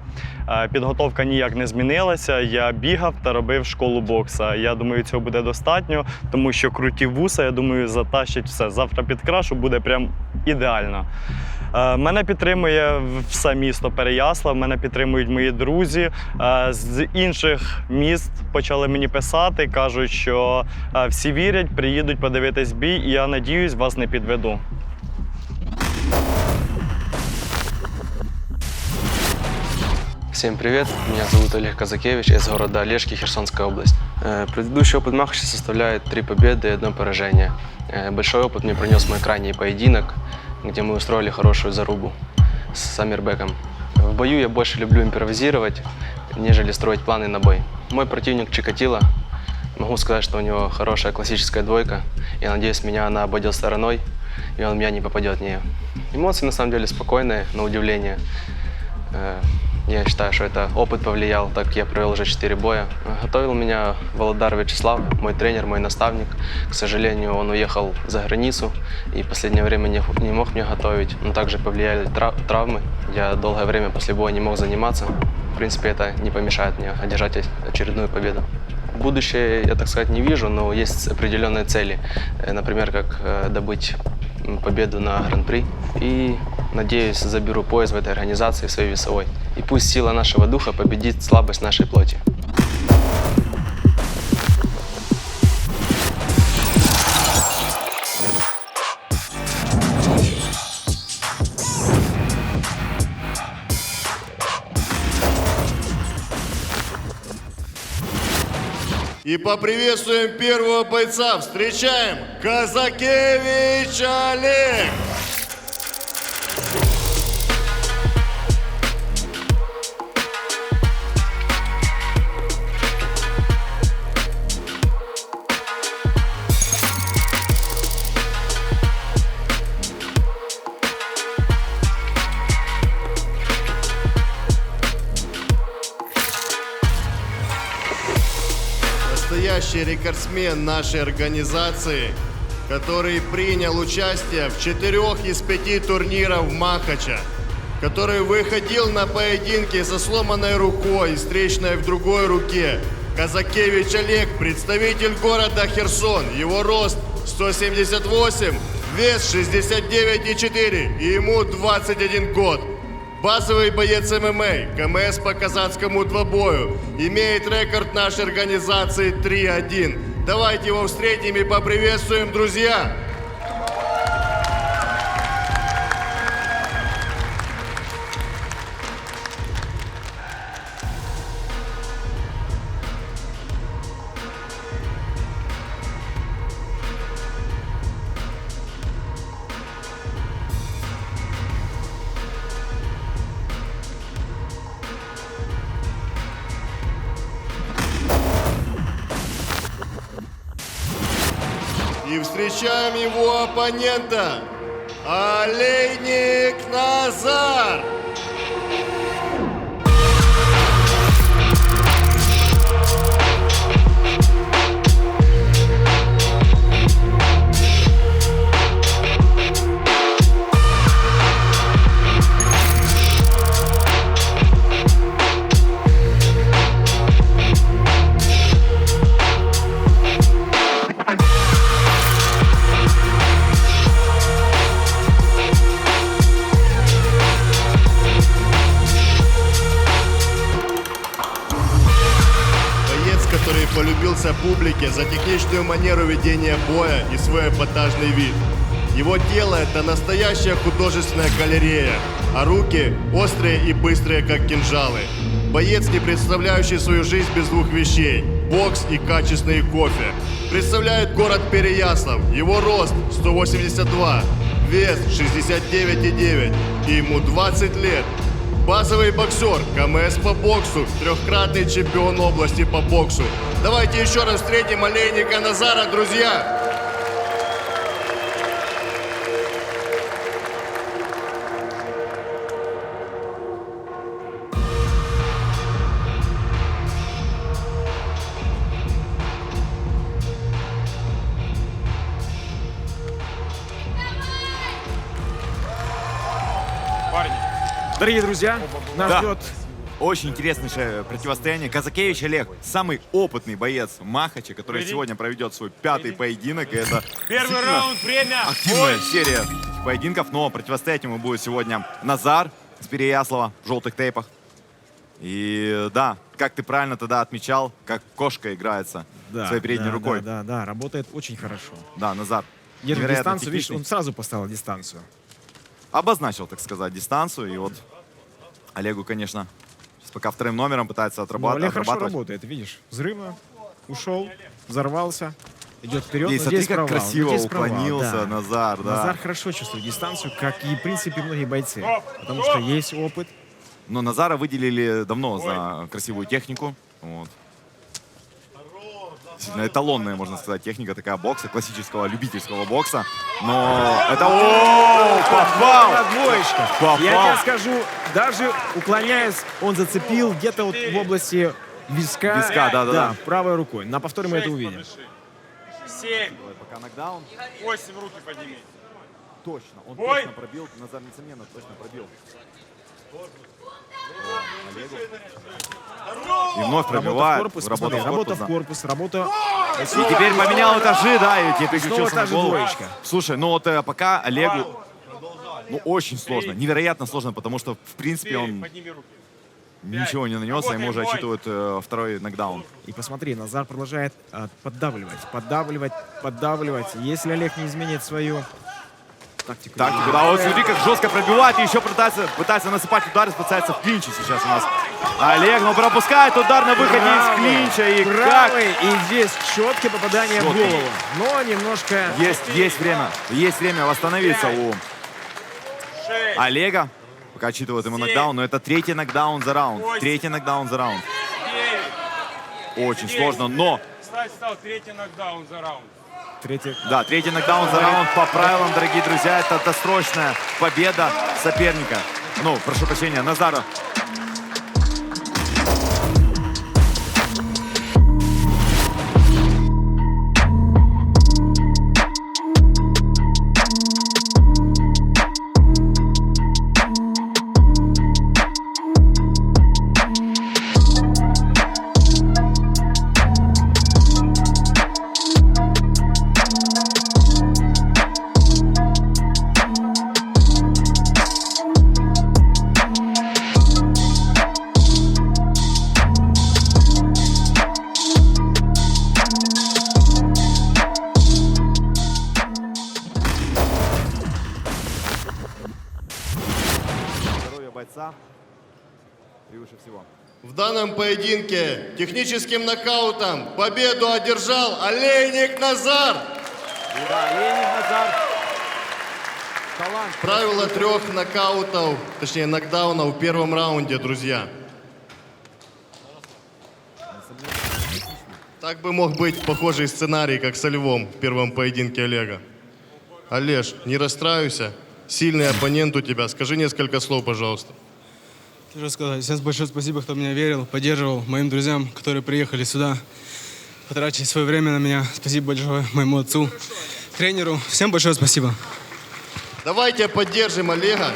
Підготовка ніяк не змінилася, я бігав та робив школу бокса. Я думаю, цього буде достатньо, тому що круті вуса, я думаю, затащить все. Завтра підкрашу, буде прям ідеально. Мене підтримує все місто Переяслав, мене підтримують мої друзі. З інших міст почали мені писати, кажуть, що всі вірять, приїдуть подивитись бій, і я надіюсь, вас не підведу. Всем привет, меня зовут Олег Казакевич, я из города Олежки, Херсонская область. Предыдущий опыт Махача составляет 3 победы и 1 поражение. Большой опыт мне принес мой крайний поединок, где мы устроили хорошую зарубу с Амирбеком. В бою я больше люблю импровизировать, нежели строить планы на бой. Мой противник Чикатило. Могу сказать, что у него хорошая классическая двойка. Я надеюсь, меня она обойдет стороной, и он в меня не попадет в нее. Эмоции на самом деле спокойные, на удивление. Я считаю, что это опыт повлиял, так как я провел уже 4 боя. Готовил меня Володар Вячеслав, мой тренер, мой наставник. К сожалению, он уехал за границу и в последнее время не мог меня готовить. Но также повлияли травмы. Я долгое время после боя не мог заниматься. В принципе, это не помешает мне одержать очередную победу. Будущее я, так сказать, не вижу, но есть определенные цели. Например, как добыть победу на Гран-при. И, надеюсь, заберу пояс в этой организации, в своей весовой. И пусть сила нашего духа победит слабость нашей плоти. И поприветствуем первого бойца. Встречаем Казакевич Олег. Настоящий рекордсмен нашей организации, который принял участие в 4 из 5 турниров Махача, который выходил на поединки со сломанной рукой и встречной в другой руке. Казакевич Олег, представитель города Херсон. Его рост 178, вес 69,4 и ему 21 год. Базовый боец ММА, КМС по казацкому двобою. Имеет рекорд нашей организации 3-1. Давайте его встретим и поприветствуем, друзья! И встречаем его оппонента, Олейник Назар. Который полюбился публике за техничную манеру ведения боя и свой эпатажный вид. Его тело – это настоящая художественная галерея, а руки – острые и быстрые, как кинжалы. Боец, не представляющий свою жизнь без двух вещей – бокс и качественный кофе. Представляет город Переяслав. Его рост – 182, вес – 69,9 и ему 20 лет. Базовый боксер, КМС по боксу, 3-кратный чемпион области по боксу. Давайте еще раз встретим Олейника Назара, друзья! Парни. Дорогие друзья, нас ждет очень интереснейшее противостояние. Казакевич Олег, самый опытный боец Махача, который сегодня проведет свой 5-й поединок. И это Первый раунд, время, активная бой! серия поединков, но противостоять ему будет сегодня Назар с Переяслава в желтых тейпах. И да, как ты правильно тогда отмечал, как кошка играется своей передней рукой. Да, работает очень хорошо. Да, Назар. Держит невероятно дистанцию, видишь, техничный. он сразу поставил дистанцию. Обозначил, так сказать, дистанцию. И вот Олегу, конечно, сейчас пока вторым номером пытается Но отрабатывать. Олег хорошо работает, видишь, взрывно, ушел, взорвался, идет вперед. И но смотри, здесь как провал, красиво здесь провал, уклонился да. Назар. Да. Назар хорошо чувствует дистанцию, как и, в принципе, многие бойцы. Потому что есть опыт. Но Назара выделили давно за красивую технику. Вот. Действительно, эталонная, можно сказать, техника такая бокса, классического любительского бокса. Но это... О, попал! Двоечка. Попал. Я тебе скажу, даже уклоняясь, он зацепил где-то вот в области виска. Виска, да. Правой рукой. На повторе мы это увидим. 7. Пока нокдаун. 8 руки подними. Точно, он Бой! точно пробил. Назар, несомненно, точно пробил. И вновь пробивает. Работа в корпус, работа... И теперь поменял этажи, да, и теперь переключился на та же голову. двоечка. Слушай, ну вот пока Олегу, ну, очень сложно, невероятно сложно, потому что, в принципе, он ничего не нанес, а ему уже отчитывают второй нокдаун. И посмотри, Назар продолжает поддавливать. Если Олег не изменит свою тактику. Тактику, да, вот смотри, как жестко пробивает и еще пытается насыпать удары, спасается в клинче сейчас у нас. Олег, но пропускает удар на выходе из клинча. И Правый, и здесь четкие попадания в Четкий. голову. Но немножко... Есть время восстановиться у Олега. Пока отчитывают ему нокдаун, но это третий нокдаун за раунд. Третий нокдаун за раунд. Очень сложно, но... Стал третий нокдаун за раунд. Третий нокдаун за раунд по правилам, дорогие друзья. Это досрочная победа соперника. Ну, прошу прощения, Назара. Здоровье бойца превыше всего. В данном поединке техническим нокаутом победу одержал Олейник Назар. Олейник Назар. Правило 3 нокаутов, точнее нокдаунов в первом раунде, друзья. Так бы мог быть похожий сценарий, как со Львом в первом поединке Олега. Олеж, не расстраивайся. Сильный оппонент у тебя. Скажи несколько слов, пожалуйста. Что сказать? Сейчас большое спасибо, кто меня верил, поддерживал, моим друзьям, которые приехали сюда, потратили свое время на меня. Спасибо большое моему отцу, тренеру. Всем большое спасибо. Давайте поддержим Олега.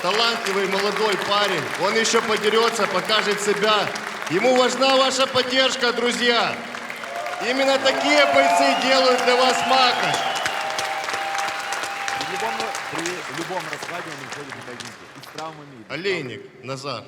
Талантливый молодой парень. Он еще подерется, покажет себя. Ему важна ваша поддержка, друзья. Именно такие бойцы делают для вас Махач. При любом раскладе он уходит на поединки. И с травмами. Олейник Назар.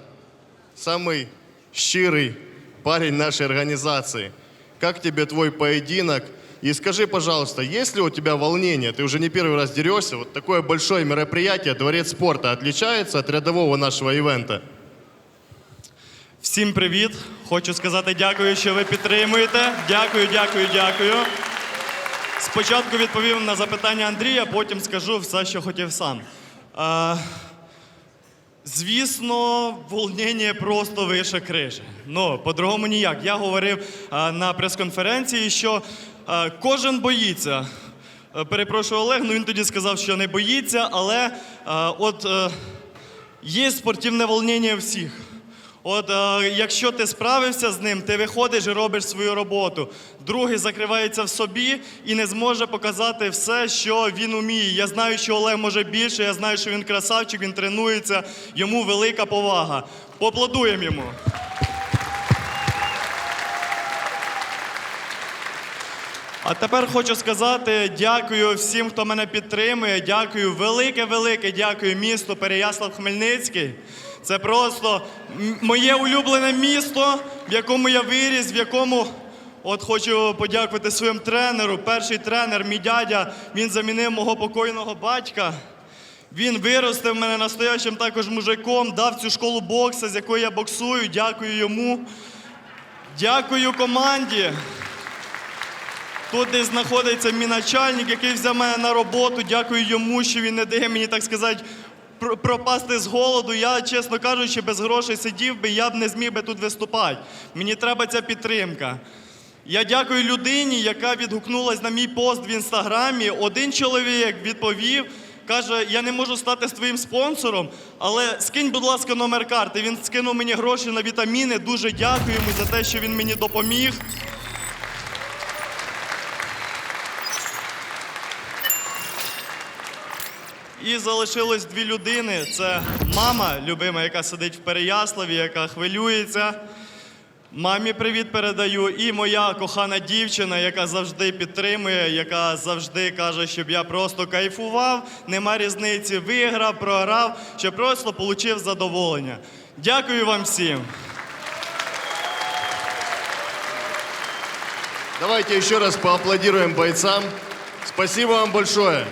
Самый щирый парень нашей организации. Как тебе твой поединок? И скажи, пожалуйста, есть ли у тебя волнение? Ты уже не первый раз дерешься. Вот такое большое мероприятие, Дворец спорта, отличается от рядового нашого івента? Всім привіт! Хочу сказати дякую, що ви підтримуєте. Дякую, дякую, дякую. Спочатку відповім на запитання Андрія, потім скажу все, що хотів сам. Звісно, волнення просто вище криші. Ну, по-другому ніяк. Я говорив на прес-конференції, що кожен боїться. Перепрошую, Олег, ну він тоді сказав, що не боїться, але є спортивне волнення всіх. Якщо ти справився з ним, ти виходиш і робиш свою роботу. Другий закривається в собі і не зможе показати все, що він вміє. Я знаю, що Олег може більше, я знаю, що він красавчик, він тренується, йому велика повага. Поаплодуємо йому. А тепер хочу сказати дякую всім, хто мене підтримує. Дякую, велике-велике дякую місту Переяслав-Хмельницький. Це просто моє улюблене місто, в якому я виріс, в якому хочу подякувати своєму тренеру. Перший тренер, мій дядя, він замінив мого покойного батька. Він виростив мене настоящим також мужиком, дав цю школу боксу, з якої я боксую. Дякую йому. Дякую команді. Тут десь знаходиться мій начальник, який взяв мене на роботу. Дякую йому, що він не дає мені, так сказати, пропасти з голоду. Я, чесно кажучи, без грошей сидів би, я б не зміг би тут виступати. Мені треба ця підтримка. Я дякую людині, яка відгукнулась на мій пост в Інстаграмі. Один чоловік відповів, каже, я не можу стати твоїм спонсором, але скинь, будь ласка, номер карти. Він скинув мені гроші на вітаміни. Дуже дякую йому за те, що він мені допоміг. І залишилось дві людини. Це мама любима, яка сидить в Переяславі, яка хвилюється. Мамі привіт передаю. І моя кохана дівчина, яка завжди підтримує, яка завжди каже, щоб я просто кайфував, нема різниці, виграв, програв, щоб просто отримав задоволення. Дякую вам всім. Давайте еще раз поаплодируем бойцам. Спасибо вам большое.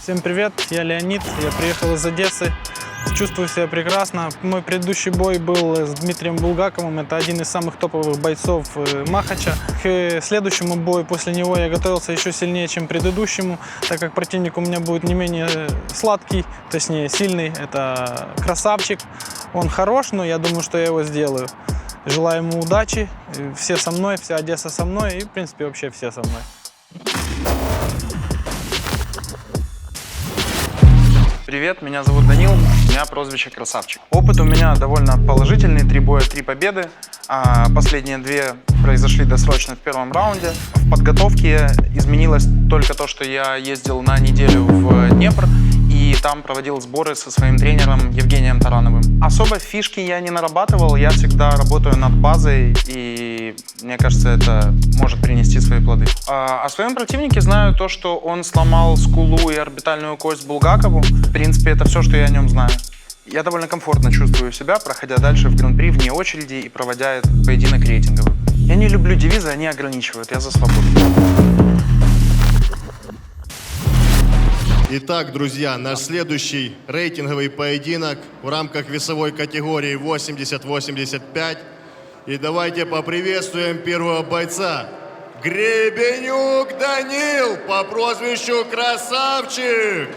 Всем привет, я Леонид, я приехал из Одессы. Чувствую себя прекрасно. Мой предыдущий бой был с Дмитрием Булгаковым. Это один из самых топовых бойцов Махача. К следующему бою после него я готовился еще сильнее, чем предыдущему, так как противник у меня будет не менее сладкий, точнее сильный. Это красавчик. Он хорош, но я думаю, что я его сделаю. Желаю ему удачи. Все со мной, вся Одесса со мной и, в принципе, вообще все со мной. Привет, меня зовут Данил, у меня прозвище Красавчик. Опыт у меня довольно положительный, 3 боя, 3 победы. Последние 2 произошли досрочно в первом раунде. В подготовке изменилось только то, что я ездил на неделю в Днепр и там проводил сборы со своим тренером Евгением Тарановым. Особо фишки я не нарабатывал, я всегда работаю над базой, и мне кажется, это может принести свои плоды. О своем противнике знаю то, что он сломал скулу и орбитальную кость Булгакову. В принципе, это все, что я о нем знаю. Я довольно комфортно чувствую себя, проходя дальше в Гран-при вне очереди и проводя этот поединок рейтинговый. Я не люблю девизы, они ограничивают, я за свободу. Итак, друзья, наш следующий рейтинговый поединок в рамках весовой категории 80-85. И давайте поприветствуем первого бойца. Гребенюк Данил по прозвищу Красавчик.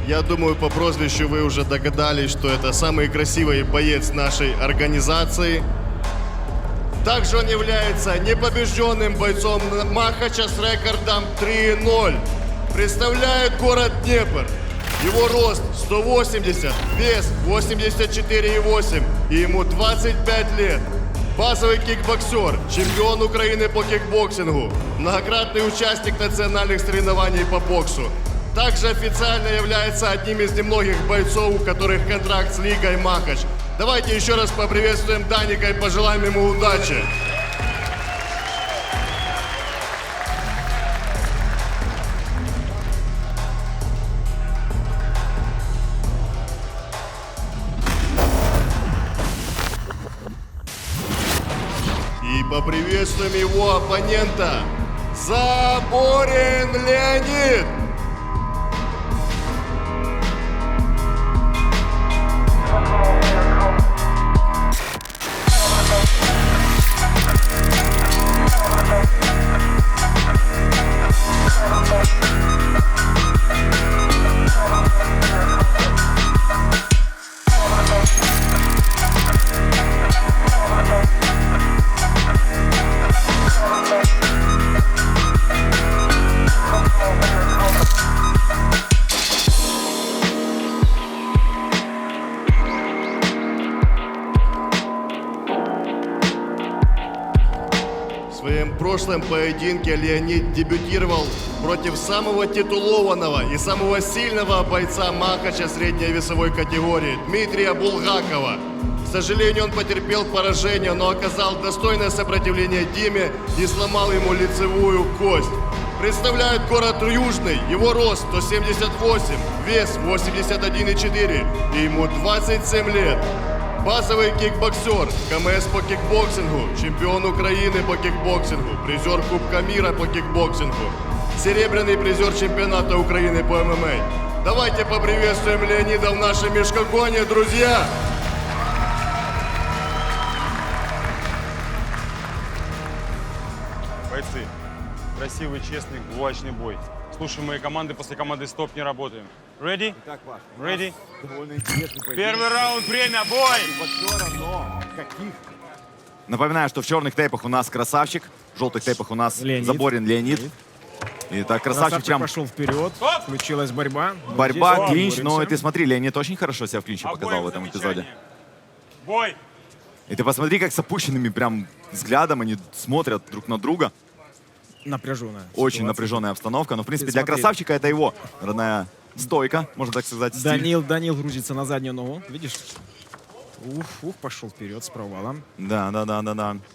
Я думаю, по прозвищу вы уже догадались, что это самый красивый боец нашей организации. Также он является непобежденным бойцом Махача с рекордом 3-0. Представляет город Днепр. Его рост 180, вес 84,8 и ему 25 лет. Базовый кикбоксер, чемпион Украины по кикбоксингу, многократный участник национальных соревнований по боксу. Также официально является одним из немногих бойцов, у которых контракт с Лигой Махач. Давайте еще раз поприветствуем Даника и пожелаем ему удачи. И поприветствуем его оппонента Заборин Леонид. В своем прошлом поединке Леонид дебютировал против самого титулованного и самого сильного бойца Махача средней весовой категории Дмитрия Булгакова. К сожалению, он потерпел поражение, но оказал достойное сопротивление Диме и сломал ему лицевую кость. Представляет город Южный, его рост 178, вес 81,4 и ему 27 лет. Базовый кикбоксер, КМС по кикбоксингу, чемпион Украины по кикбоксингу, призер Кубка мира по кикбоксингу, серебряный призер чемпионата Украины по ММА. Давайте поприветствуем Леонида в нашем мешкогоне, друзья! Бойцы, красивый, честный, кулачный бой. Слушаем мои команды, после команды стоп не работаем. Ready? Итак, Паш, Ready? довольно интересный поединок. Первый раунд, время, бой! Но каких? Напоминаю, что в черных тейпах у нас Красавчик, в желтых тейпах у нас Леонид. Заборин Леонид. Итак, Красавчик прям... пошел вперед, включилась борьба. Борьба, Здесь клинч, но боремся. ты смотри, Леонид очень хорошо себя в клинче показал в этом эпизоде. Бой! И ты посмотри, как с опущенными прям взглядом они смотрят друг на друга. напряженная. Очень ситуация. напряженная обстановка. Но, в принципе, Ты для смотри. красавчика это его родная стойка, можно так сказать, стиль. Данил грузится на заднюю ногу, видишь? Пошел вперед с провалом. Да.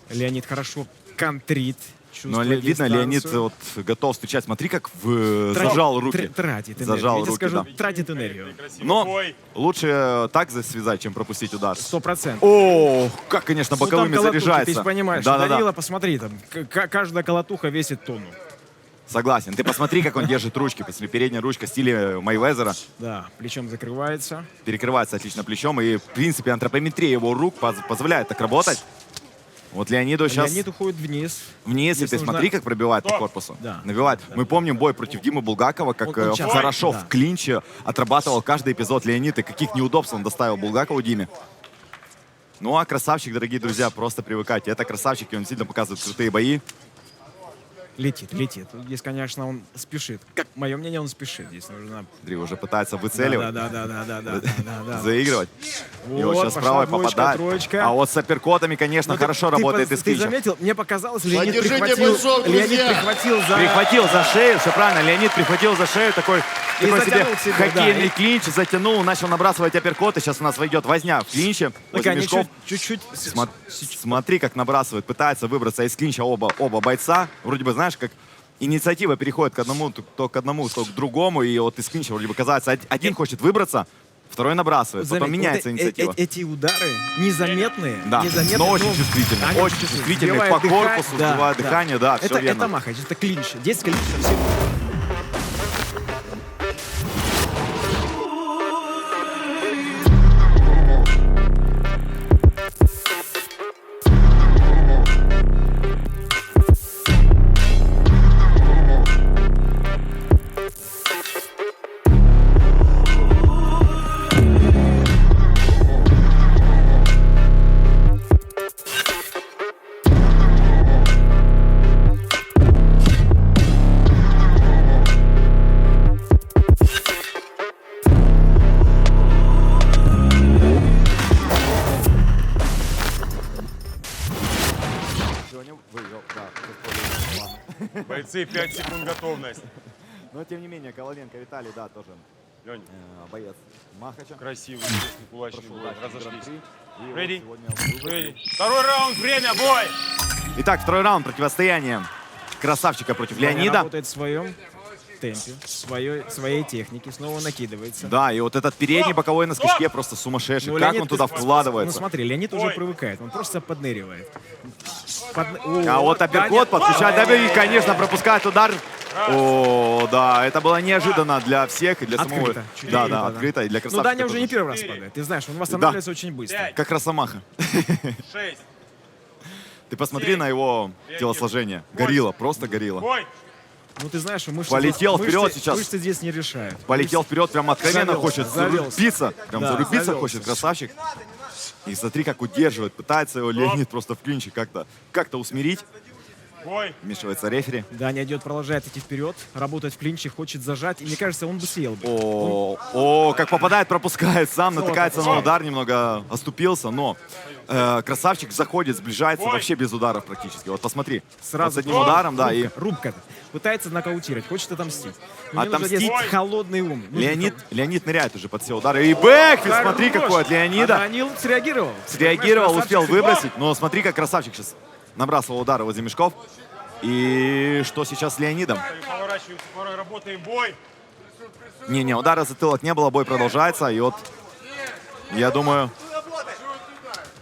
Леонид хорошо контрит. Но чувствует видно, дистанцию. Леонид вот готов встречать. Смотри, как зажал руки. Тратит энергию. Зажал Я тебе руки, скажу, да. тратит энергию. Но лучше так связать, чем пропустить удар. 100%. О, как, конечно, боковыми Ну, там колотухи, заряжается. Ты же понимаешь, Да. Данила, посмотри, там каждая колотуха весит тонну. Согласен. Ты посмотри, как он держит ручки. Посмотри, передняя ручка в стиле Майвезера. Да, плечом закрывается. Перекрывается отлично плечом. И, в принципе, антропометрия его рук позволяет так работать. Вот Леониду сейчас Леонид уходит вниз. вниз, и Здесь ты нужно- смотри, как пробивает по корпусу. Да. Набивает. Мы помним бой против Димы Булгакова, как Он часто- хорошо да. в клинче отрабатывал каждый эпизод Леонид, и каких неудобств он доставил Булгакову Диме. Ну а красавчик, дорогие друзья, просто привыкайте. Это красавчик, и он сильно показывает крутые бои. Летит. Здесь, конечно, он спешит. Как мое мнение, он спешит. Здесь нужно... Смотри, уже пытается выцеливать. Да. Заигрывать. И вот сейчас пошла правой двоечка, попадает. троечка. А вот с апперкотами, конечно, Ну, хорошо ты работает ты из клинча. заметил? Мне показалось, Леонид Поддержите прихватил, бойцов, друзья! Леонид Прихватил за шею, все правильно. Леонид прихватил за шею, такой И себе затянул к себе, хоккейный да. клинч, затянул, начал набрасывать апперкоты. Сейчас у нас войдет возня в клинче. Так возле они мешков. чуть-чуть... Смотри, как набрасывает, пытается выбраться из клинча оба бойца. Вроде бы, знаешь, как инициатива переходит к одному, то к другому. И вот из клинча вроде бы казается, один хочет выбраться, второй набрасывает. Потом Заметь, меняется вот инициатива. эти удары незаметные, Да, но очень чувствительные. они Очень чувствительные сбивают по корпусу, дыхание, сбивают дыхание, да, все верно. Это махач, это клинч. Здесь клинч совсем... Бойцы, 5 секунд готовность. Но тем не менее, Коваленко Виталий, да, тоже Лёнь, боец Махача. красивый, честный, кулачный Прошел бой. дальше Разошлись. Гран-при. И Ready? вот сегодня Ready. Второй раунд, время, бой! Итак, второй раунд противостояния красавчика против Ваня Леонида. работает в своем темпе, своей технике, снова накидывается. Да, и вот этот передний боковой на скачке просто сумасшедший. Ну, Как Леонид, он туда ну вкладывается. смотри, Леонид уже привыкает, он просто подныривает. А вот апперкот подключает, да, и, конечно, пропускает удар. О, да, это было неожиданно для всех и для самого. Открыто. Чуть Да, открыто, да, открыто. И для Ну, красавчика Даня уже тоже. не первый раз падает. Ты знаешь, он восстанавливается очень быстро. Как Росомаха. 6. Ты посмотри на его телосложение. Горилла, просто горилла. Бой! Ну, ты знаешь, мышцы, Полетел вперед сейчас. Мышцы здесь не решают. Полетел вперед, прям откровенно Завелся, хочет завелся. зарубиться. Прям Да, зарубиться завелся. хочет красавчик. И смотри, как удерживает. Пытается его Леонид просто в клинче как-то усмирить. Бой! Вмешивается рефери. Даня идет, продолжает идти вперед, работает в клинче, хочет зажать. И мне кажется, он бы съел бы. О, как попадает, пропускает сам, натыкается на удар, немного оступился, но красавчик заходит, сближается вообще без ударов практически. Вот посмотри, Сразу с одним ударом, да, и рубка. Пытается нокаутировать, хочет отомстить. У него нужно отомстить. здесь холодный ум. Леонид ныряет уже под все удары. И бэкфист, смотри, какой от Леонида. А Данил среагировал. Среагировал, Понимаешь, успел красавчик. выбросить, но смотри, как красавчик сейчас набрасывал удары возле мешков. И что сейчас с Леонидом? Поворачиваемся, работаем, бой! Не, удара в затылок не было, бой продолжается. И вот, я думаю,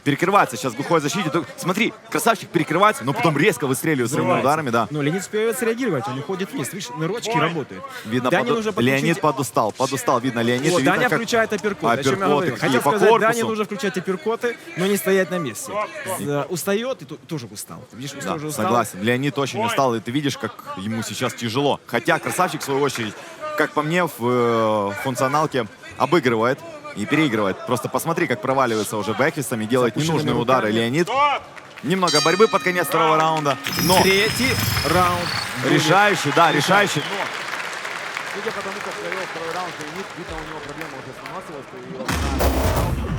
перекрывается сейчас в глухой защите. Смотри, красавчик перекрывается, но потом резко выстреливает своими Взрывается. ударами, да. Но Леонид успевает среагировать, он уходит вниз. Видишь, нырочки работают. Видно, Дане нужно подключить- Леонид подустал, видно, Леонид. Вот, и видно, Даня как включает апперкот. О чем я говорил. какие Хотел по сказать, Дане корпусу. нужно включать апперкоты, но не стоять на месте. Устает и тоже устал. Ты видишь, Да, тоже устал. согласен. Леонид очень устал, и ты видишь, как ему сейчас тяжело. Хотя красавчик, в свою очередь, как по мне, в функционалке обыгрывает и переигрывает. Просто посмотри, как проваливается уже бэкфистом и делает Запущенными ненужные удары. руками. Леонид. Немного борьбы под конец второго раунда. Но Третий раунд. решающий, да, решающий. Судя по тому, как провел второй раунд, Леонид, видно, у него проблема уже с выносливостью.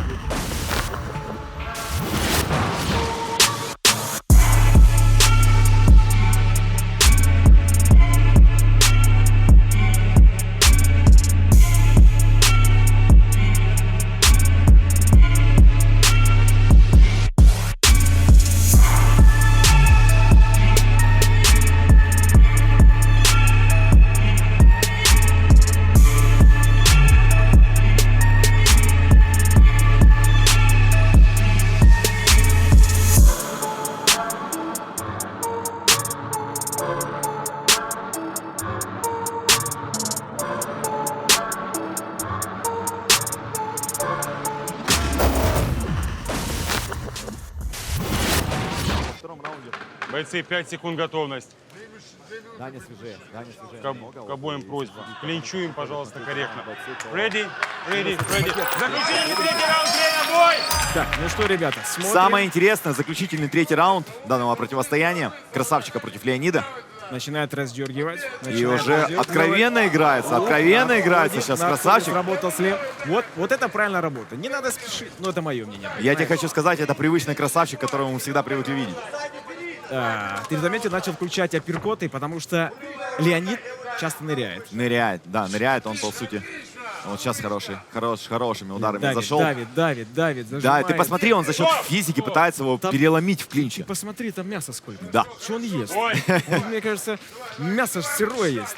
Бойцы, 5 секунд готовность. Даня свежее, К обоим просьба. Клинчуем, пожалуйста, корректно. Ready. Заключительный третий раунд, время, бой! Так, ну что, ребята, смотрим. Самое интересное, заключительный третий раунд данного противостояния. Красавчика против Леонида. Начинает раздергивать. И уже откровенно играется, сейчас красавчик. Работал слева. Вот это правильная работа. Не надо спешить. Ну, это мое мнение. Я тебе хочу сказать, это привычный красавчик, которого мы всегда привыкли видеть. Ты заметил, начал включать апперкоты, потому что Леонид часто ныряет. Ныряет он, по сути. Вот сейчас хорошими ударами зашел. Давит, Да, зажимает. ты посмотри, он за счет физики пытается его переломить в клинче. Ты посмотри, там мясо сколько. Да. Что он ест? Мне кажется, мясо сырое есть.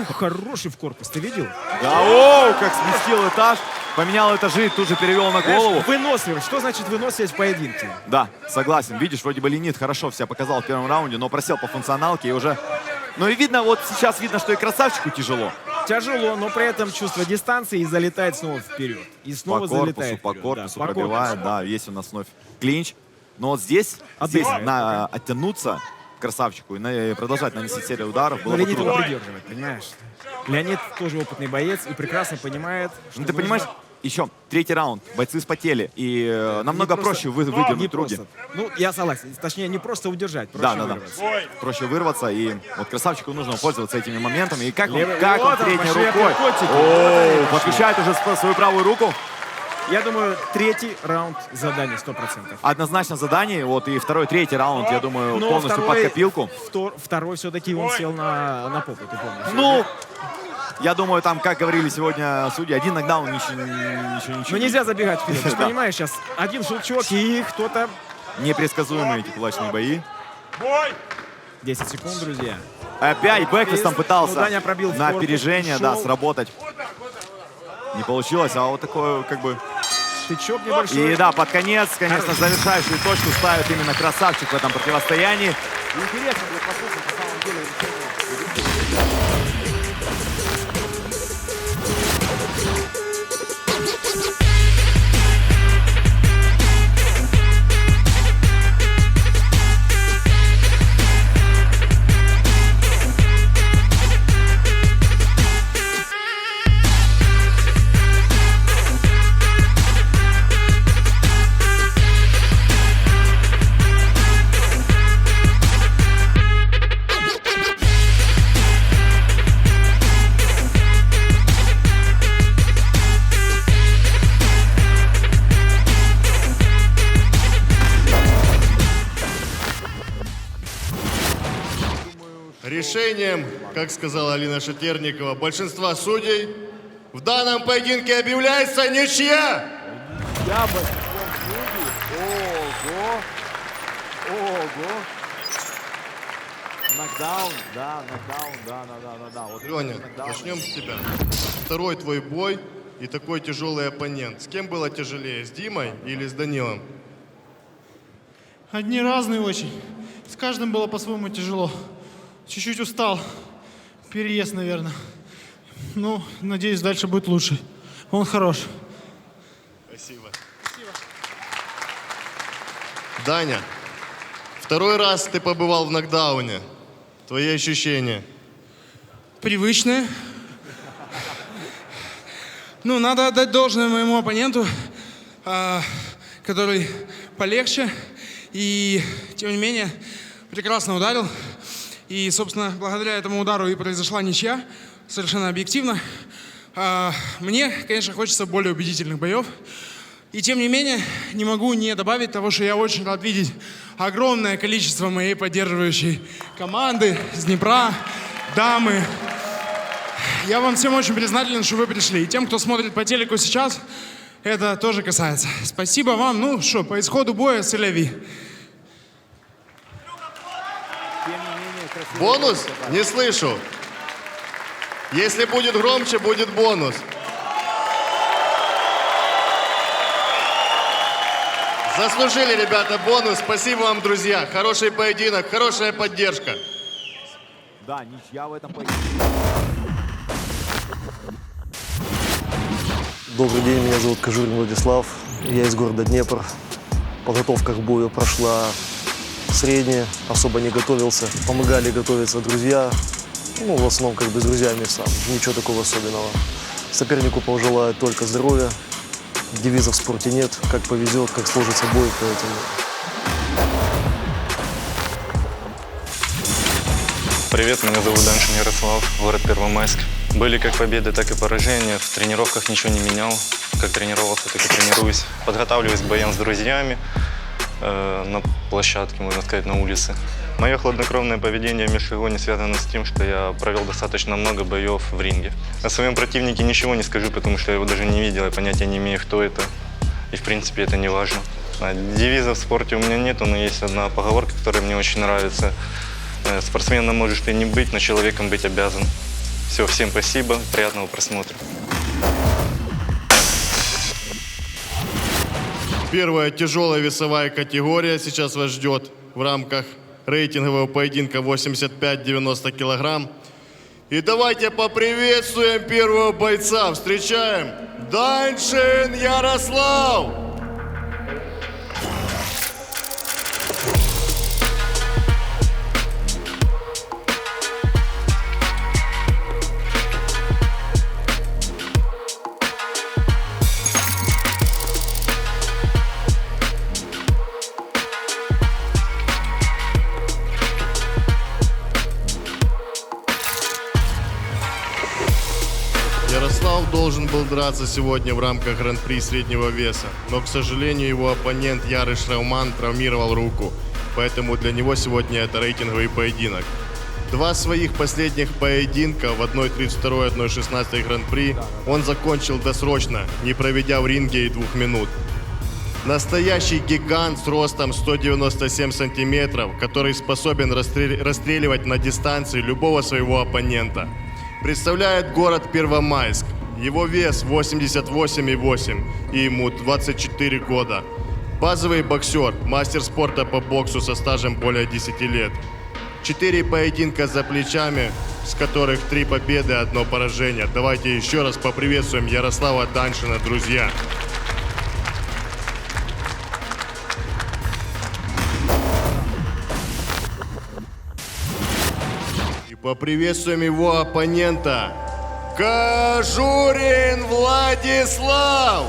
Хороший в корпус, ты видел? Да, как сместил этаж, поменял этажи и тут же перевел на голову. Выносливость. Что значит выносливость в поединке? Да, согласен. Видишь, вроде бы Леонид хорошо себя показал в первом раунде, но просел по функционалке и уже... Ну и видно, вот сейчас видно, что и красавчику тяжело. Тяжело, но при этом чувство дистанции и залетает снова вперед. И снова залетает по вперед. корпусу пробивает, да, есть у нас вновь клинч. Но вот здесь оттянуться красавчику и продолжать наносить серию ударов было бы Леонид его трудно. придерживает, понимаешь? Леонид тоже опытный боец и прекрасно понимает, что Ну ты понимаешь, еще третий раунд, бойцы спотели, и намного проще выдернуть руки. Ну, я согласен. Точнее, не просто удержать, проще Да. вырваться. Проще вырваться, и вот красавчику нужно пользоваться этими моментами. И как он Вот средней пошли рукой. апперкотики. Подключает уже свою правую руку. Я думаю, третий раунд задания 100%. Однозначно задание. Вот и второй, третий раунд, я думаю, Но полностью под копилку. Второй все-таки он сел на попу, ты помнишь? Ну, я думаю, там, как говорили сегодня судьи, один нокдаун ничего. Ну нельзя забегать вперед. Ты же Да. понимаешь, сейчас один щелчок и кто-то... Непредсказуемые эти кулачные бои. 10 секунд, друзья. Опять бэкфистом пытался Ну, Даня пробил в на корпус, опережение, ушел. сработать. Не получилось, а вот такое, Тычок небольшой. И да, под конец, конечно, завершающую точку ставит именно красавчик в этом противостоянии. Интересно будет послушать, на самом деле, Решением, как сказала Алина Шатерникова, большинства судей в данном поединке объявляется ничья. Ого. Нокдаун, да. Вот Леня, начнем с тебя. Второй твой бой и такой тяжелый оппонент. С кем было тяжелее, с Димой или с Данилом? Одни разные очень. С каждым было по-своему тяжело. Чуть-чуть устал. Переезд, наверное. Ну, надеюсь, дальше будет лучше. Он хорош. Спасибо. Даня, второй раз ты побывал в нокдауне. Твои ощущения? Привычные. Ну, надо отдать должное моему оппоненту, который полегче. И, тем не менее, прекрасно ударил. И, собственно, благодаря этому удару и произошла ничья. Совершенно объективно. Мне, конечно, хочется более убедительных боев. И, тем не менее, не могу не добавить того, что я очень рад видеть огромное количество моей поддерживающей команды с Днепра, дамы. Я вам всем очень признателен, что вы пришли. И тем, кто смотрит по телеку сейчас, это тоже касается. Спасибо вам. Ну что, по исходу боя селяви. Бонус? Не слышу. Если будет громче, будет бонус. Заслужили, ребята, бонус. Спасибо вам, друзья. Хороший поединок, хорошая поддержка. Да, ничья в этом поединке. Добрый день, меня зовут Кожурин Владислав. Я из города Днепр. Подготовка к бою прошла средние, особо не готовился. Помогали готовиться друзья. Ну, в основном, как бы с друзьями сам. Ничего такого особенного. Сопернику пожелаю только здоровья. Девизов в спорте нет. Как повезет, как сложится бой, поэтому... Привет, меня зовут Даншин Ярослав, город Первомайск. Были как победы, так и поражения. В тренировках ничего не менял. Как тренировался, так и тренируюсь. Подготавливаюсь к боям с друзьями на площадке, можно сказать, на улице. Мое хладнокровное поведение в межсезонье связано с тем, что я провел достаточно много боев в ринге. О своем противнике ничего не скажу, потому что я его даже не видел, и понятия не имею, кто это. И, в принципе, это не важно. Девиза в спорте у меня нету, но есть одна поговорка, которая мне очень нравится. Спортсменом можешь ты не быть, но человеком быть обязан. Все, всем спасибо, приятного просмотра. Первая тяжелая весовая категория сейчас вас ждет в рамках рейтингового поединка 85-90 килограмм. И давайте поприветствуем первого бойца. Встречаем Даншин Ярослав! Ярослав должен был драться сегодня в рамках гран-при среднего веса, но, к сожалению, его оппонент Ярый Шрауман травмировал руку, поэтому для него сегодня это рейтинговый поединок. Два своих последних поединка в 1.32 и 1.16 гран-при он закончил досрочно, не проведя в ринге и 2 минут. Настоящий гигант с ростом 197 сантиметров, который способен расстреливать на дистанции любого своего оппонента. Представляет город Первомайск. Его вес 88,8 и ему 24 года. Базовый боксер, мастер спорта по боксу со стажем более 10 лет. 4 поединка за плечами, с которых 3 победы, 1 поражение. Давайте еще раз поприветствуем Ярослава Даншина, друзья. И поприветствуем его оппонента. Кожурин Владислав!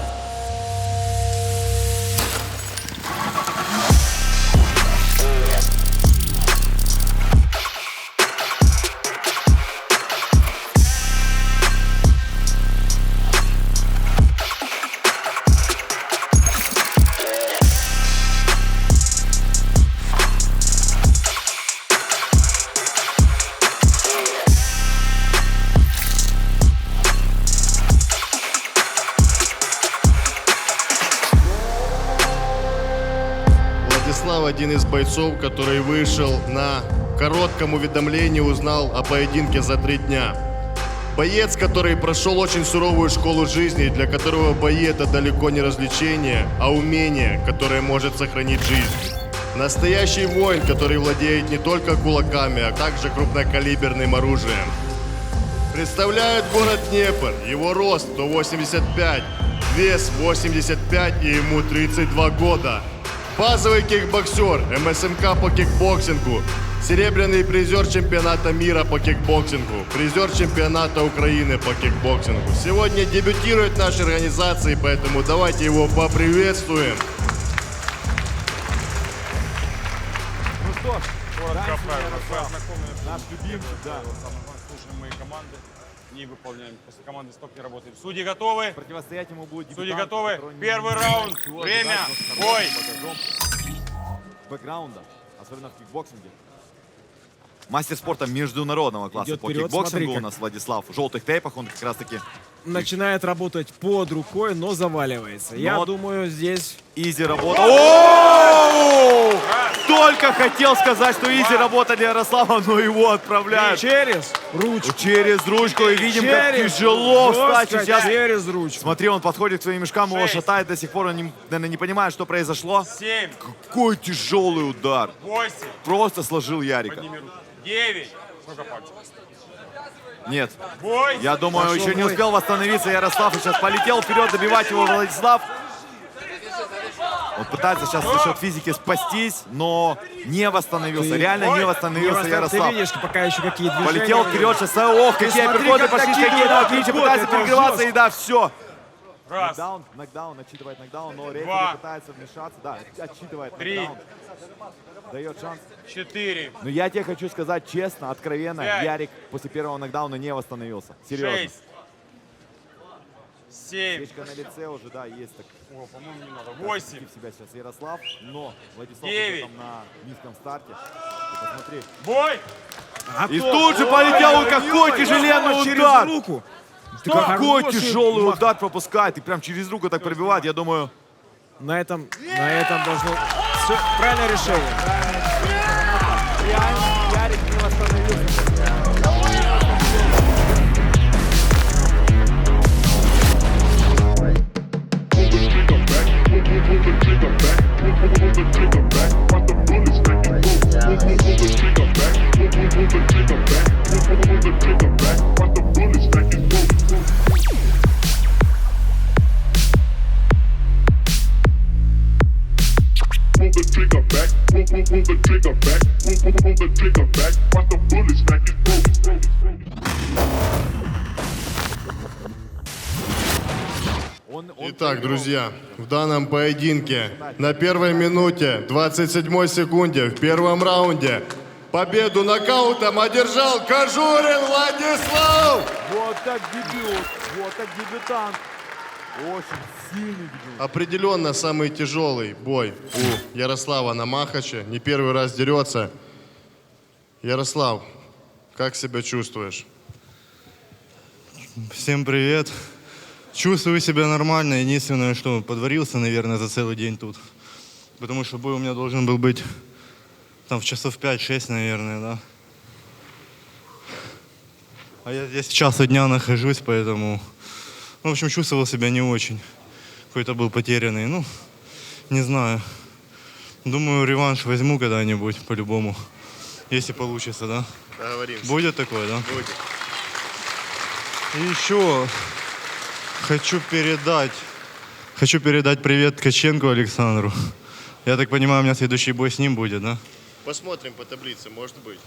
Владислав один из бойцов, который вышел на коротком уведомлении, узнал о поединке за 3 дня. Боец, который прошел очень суровую школу жизни, для которого бои это далеко не развлечение, а умение, которое может сохранить жизнь. Настоящий воин, который владеет не только кулаками, а также крупнокалиберным оружием. Представляет город Днепр, его рост 185, вес 85 и ему 32 года. Базовый кикбоксер, МСМК по кикбоксингу, серебряный призер чемпионата мира по кикбоксингу, призер чемпионата Украины по кикбоксингу. Сегодня дебютирует в нашей организации, поэтому давайте его поприветствуем. Ну что ж, коротко, правильно, наш любимый, да, слушаем мои команды, не выполняем. После команды стоп не работаем. Судьи готовы? Противостоять ему будет Судьи готовы? Первый раунд. Время. Бой. Бэкграунда, особенно в кикбоксинге. Мастер спорта международного класса Идет по вперед, кикбоксингу смотри-ка. у нас Владислав. В желтых тейпах он как раз таки Начинает работать под рукой, но заваливается. Я Но- думаю, здесь... изи работа. О! Только хотел сказать, что изи работа для Ярослава, но его отправляют. Через ручку. Через ручку. И видим, как Через тяжело встать жестко сейчас. через ручку. Смотри, он подходит к своим мешкам, его шатает до сих пор. Он, наверное, не понимает, что произошло. 7. Какой тяжелый удар. 8. Просто сложил Ярика. Подними руку. 9. Сколько пальцев? Нет. Бой. Я думаю, Пошел еще не бой. успел восстановиться Ярослав. И сейчас полетел вперед добивать его Владислав. Он пытается сейчас за счет физики спастись, но не восстановился. Реально не восстановился Ярослав. Ты видишь, пока еще какие движения. Полетел вперед сейчас. Ох, какие апперкоты пошли, какие отличия. Пытается перекрываться, и да, все. Раз. Нокдаун, отчитывает нокдаун, но рефери пытается вмешаться. Да, отчитывает нокдаун. Дает шанс. 4. Но я тебе хочу сказать честно, откровенно, 5. Ярик после первого нокдауна не восстановился. Серьезно. 6. 7. Печка на лице уже, да, есть так. О, по-моему, не надо. 8. В себя сейчас Ярослав, но Владислав 9. уже там на низком старте. Посмотри. Бой! И тут же полетел какой тяжеленный удар! Руку. Какой тяжелый удар пропускает и прям через руку так пробивает, я думаю. На этом должно... Все, правильное решение. Ярик не восстановился. Итак, друзья, в данном поединке на первой минуте, 27 секунде, в первом раунде победу нокаутом одержал Кожурин Владислав! Вот так дебют, вот так дебютант. Очень сильный дебют. Определенно самый тяжелый бой у Ярослава на Махаче. Не первый раз дерется. Ярослав, как себя чувствуешь? Всем привет. Чувствую себя нормально. Единственное, что подварился, наверное, за целый день тут. Потому что бой у меня должен был быть там в часов 5-6, наверное, да. А я сейчас со дня нахожусь, поэтому... в общем, чувствовал себя не очень. Какой-то был потерянный. Ну, не знаю. Думаю, реванш возьму когда-нибудь, по-любому. Если получится, да? Договоримся. Будет такое, да? Будет. И еще хочу передать привет Ткаченко Александру. Я так понимаю, у меня следующий бой с ним будет, да? Посмотрим по таблице, может быть.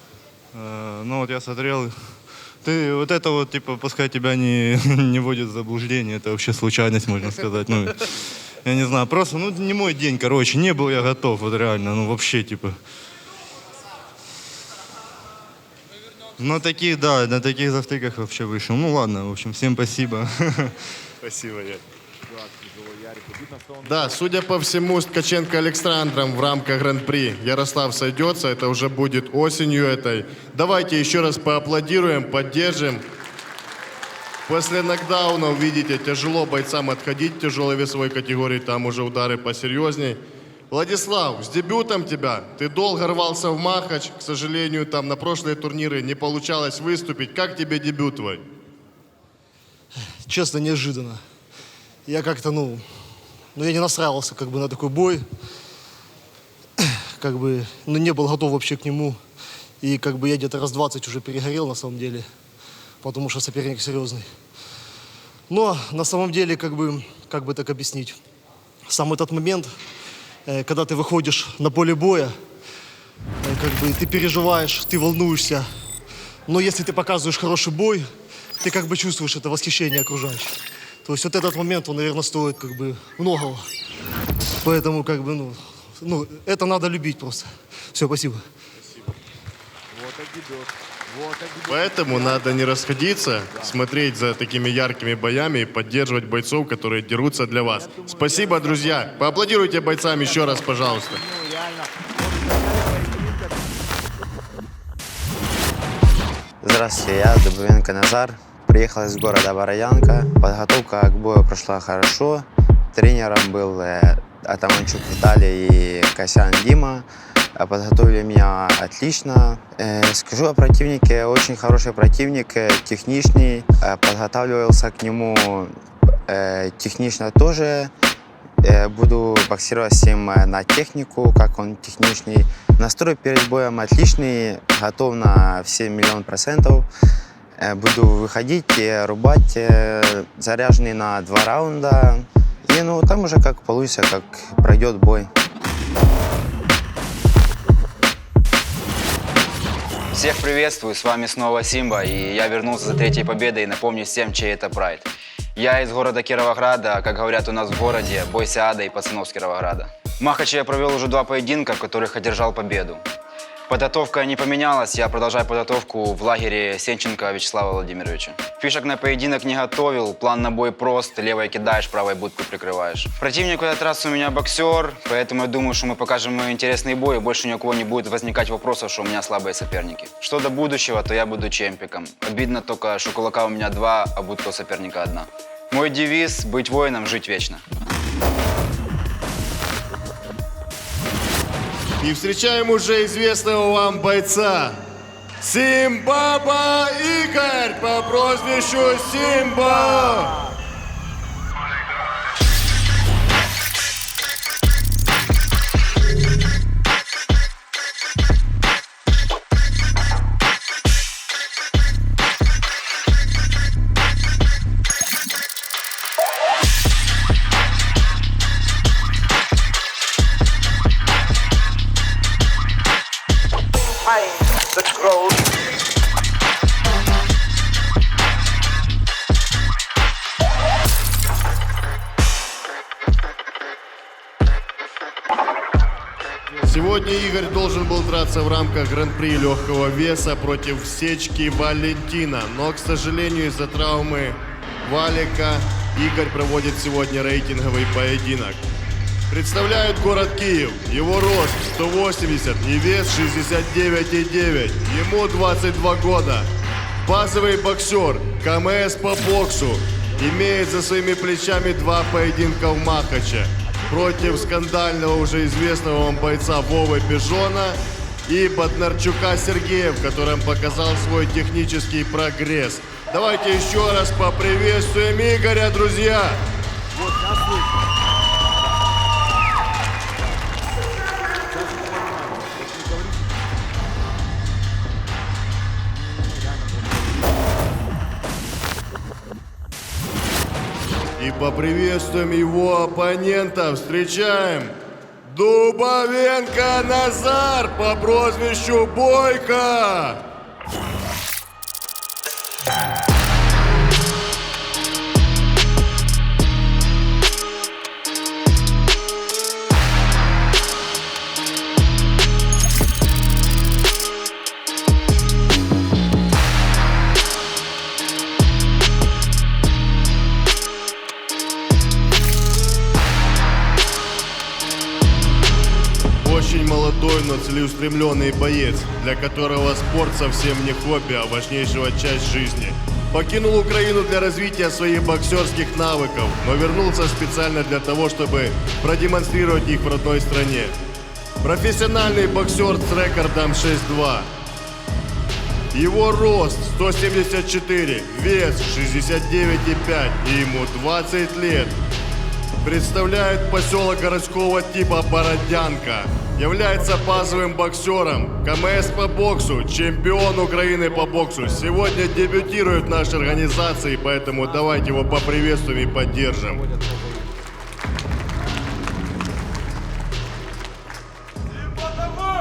Ну вот я смотрел. Ты вот это вот, типа, пускай тебя не вводит в заблуждение, это вообще случайность, можно сказать. Ну, я не знаю, просто, ну, не мой день, короче, не был я готов, вот реально, ну, вообще, типа. На таких, да, на таких завтыках вообще вышел. Ну, ладно, в общем, всем спасибо. Спасибо, Ярик. Да, судя по всему, с Ткаченко Александром в рамках Гран-при Ярослав сойдется. Это уже будет осенью этой. Давайте еще раз поаплодируем, поддержим. После нокдауна, видите, тяжело бойцам отходить в тяжелой весовой категории. Там уже удары посерьезней. Владислав, с дебютом тебя. Ты долго рвался в Махач. К сожалению, там на прошлые турниры не получалось выступить. Как тебе дебют твой? Честно, неожиданно. Я как-то, я не настраивался как бы на такой бой. Как бы, не был готов вообще к нему. И как бы я где-то раз 20 уже перегорел на самом деле. Потому что соперник серьезный. Но на самом деле, как бы так объяснить. Сам этот момент, когда ты выходишь на поле боя, как бы ты переживаешь, ты волнуешься. Но если ты показываешь хороший бой, ты как бы чувствуешь это восхищение окружающих. То есть вот этот момент, он, наверное, стоит как бы многого. Поэтому как бы, это надо любить просто. Все, спасибо. Вот так дебют. Поэтому надо не расходиться, смотреть за такими яркими боями и поддерживать бойцов, которые дерутся для вас. Спасибо, друзья. Поаплодируйте бойцам еще раз, пожалуйста. Здравствуйте, я Дубовенко Назар. Приехал из города Бородянка. Подготовка к бою прошла хорошо. Тренером был Атаманчук Виталий и Касян Дима. Подготовили меня отлично. Скажу о противнике. Очень хороший противник, техничный. Подготавливался к нему технично тоже. Буду боксировать с ним на технику, как он техничный. Настрой перед боем отличный. Готов на все 1000000%. Буду выходить и рубать, заряженный на 2 раунда. И ну там уже как получится, как пройдет бой. Всех приветствую, с вами снова Симба, и я вернулся за третьей победой и напомню всем, чей это прайд. Я из города Кировограда, как говорят у нас в городе, бойся ада и пацанов с Кировограда. В Махаче я провел уже 2 поединка, в которых одержал победу. Подготовка не поменялась, я продолжаю подготовку в лагере Сенченко Вячеслава Владимировича. Фишек на поединок не готовил, план на бой прост, левой кидаешь, правой будку прикрываешь. Противник в этот раз у меня боксер, поэтому я думаю, что мы покажем интересный бой, и больше ни у кого не будет возникать вопросов, что у меня слабые соперники. Что до будущего, то я буду чемпиком. Обидно только, что кулака у меня 2, а будка у соперника 1. Мой девиз – быть воином, жить вечно. И встречаем уже известного вам бойца Симбаба Игорь по прозвищу Симба. Сегодня Игорь должен был драться в рамках Гран-при легкого веса против Сечки Валентина. Но, к сожалению, из-за травмы Валика Игорь проводит сегодня рейтинговый поединок. Представляет город Киев. Его рост 180 и вес 69,9. Ему 22 года. Базовый боксер, КМС по боксу. Имеет за своими плечами 2 поединка в Махаче. Против скандального уже известного вам бойца Вовы Пижона и Боднарчука Сергея, в котором показал свой технический прогресс. Давайте еще раз поприветствуем Игоря, друзья! И поприветствуем его оппонента. Встречаем Дубовенко Назар по прозвищу Бойко. Очень молодой, но целеустремленный боец, для которого спорт совсем не хобби, а важнейшая часть жизни. Покинул Украину для развития своих боксерских навыков, но вернулся специально для того, чтобы продемонстрировать их в родной стране. Профессиональный боксер с рекордом 6-2. Его рост 174, вес 69,5 и ему 20 лет. Представляет поселок городского типа Бородянка. Является базовым боксером, КМС по боксу, чемпион Украины по боксу. Сегодня дебютирует в нашей организации, поэтому давайте его поприветствуем и поддержим.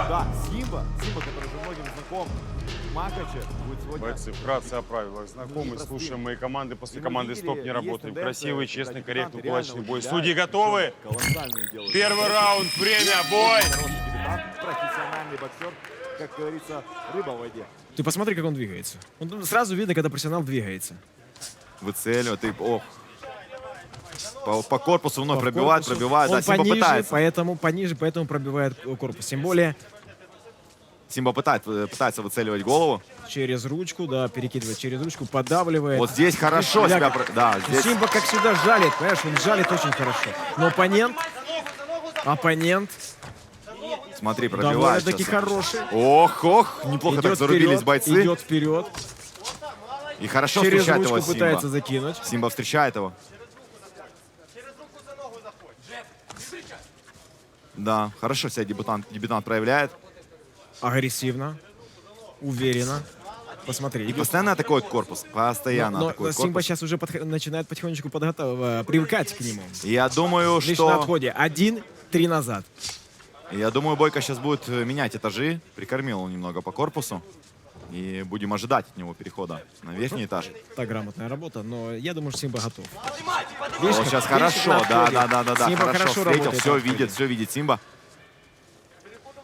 Да, Симба, который же многим знаком. Махаче будет сегодня... Бойцы, вкратце о правилах. Знакомы, слушаем мои команды. После команды «Стоп» не работаем. Красивый, честный, корректный, кулачный бой. Судьи готовы? Первый раунд, время, бой! Профессиональный боксер, как говорится, рыба в воде. Ты посмотри, как он двигается. Он сразу видно, когда профессионал двигается. Выцеливает, ты, ох. По корпусу вновь пробивает. Он Да, Симба пониже, пытается. поэтому пробивает корпус. Тем более... Симба пытается выцеливать голову. Через ручку, да, перекидывает через ручку, подавливает. Вот здесь хорошо себя... Да, здесь... Симба как всегда жалит, понимаешь, он жалит очень хорошо. Но оппонент... Смотри, пробивает. Довольно-таки хороший. Ох, неплохо идет так зарубились вперед, бойцы. Идет вперед. И хорошо Через встречает ручку его Симба. пытается закинуть. Симба встречает его. Да, хорошо себя дебютант проявляет. Агрессивно, уверенно. Посмотри. И идет. постоянно атакует корпус. Постоянно Но атакует Симба корпус. сейчас уже начинает потихонечку привыкать к нему. Я думаю, Лишь что... на отходе. 1-3 назад. Я думаю, Бойко сейчас будет менять этажи. Прикормил он немного по корпусу. И будем ожидать от него перехода на верхний этаж. Так, грамотная работа, но я думаю, что Симба готов. Вот сейчас хорошо, да. Симба Хорошо хорошо встретил, работает. все видит Симба.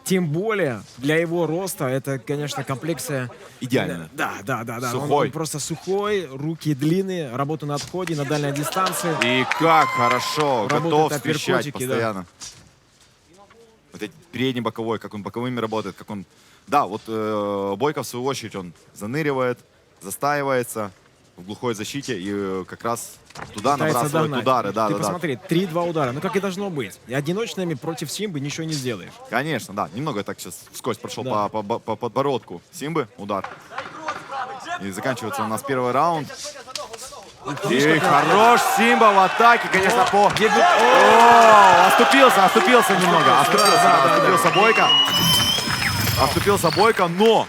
Тем более, для его роста, это, конечно, комплекция... Идеально. Да. Сухой. Он просто сухой, руки длинные, работа на отходе, на дальней дистанции. И как хорошо, Работает готов апперкотики, встречать да. постоянно. Вот эти передний, боковой, как он боковыми работает, как он... Да, вот Бойко, в свою очередь, он заныривает, застаивается в глухой защите и как раз туда Пытается набрасывает догнать. удары. Да. Ты посмотри, 3-2 удара, ну как и должно быть. И одиночными против Симбы ничего не сделаешь. Конечно, да. Немного так сейчас вскользь прошел Да. по подбородку Симбы удар. И заканчивается у нас первый раунд. И хорош Симба в атаке, конечно, по... О, оступился немного. Оступился Бойко. Оступился Бойко, но...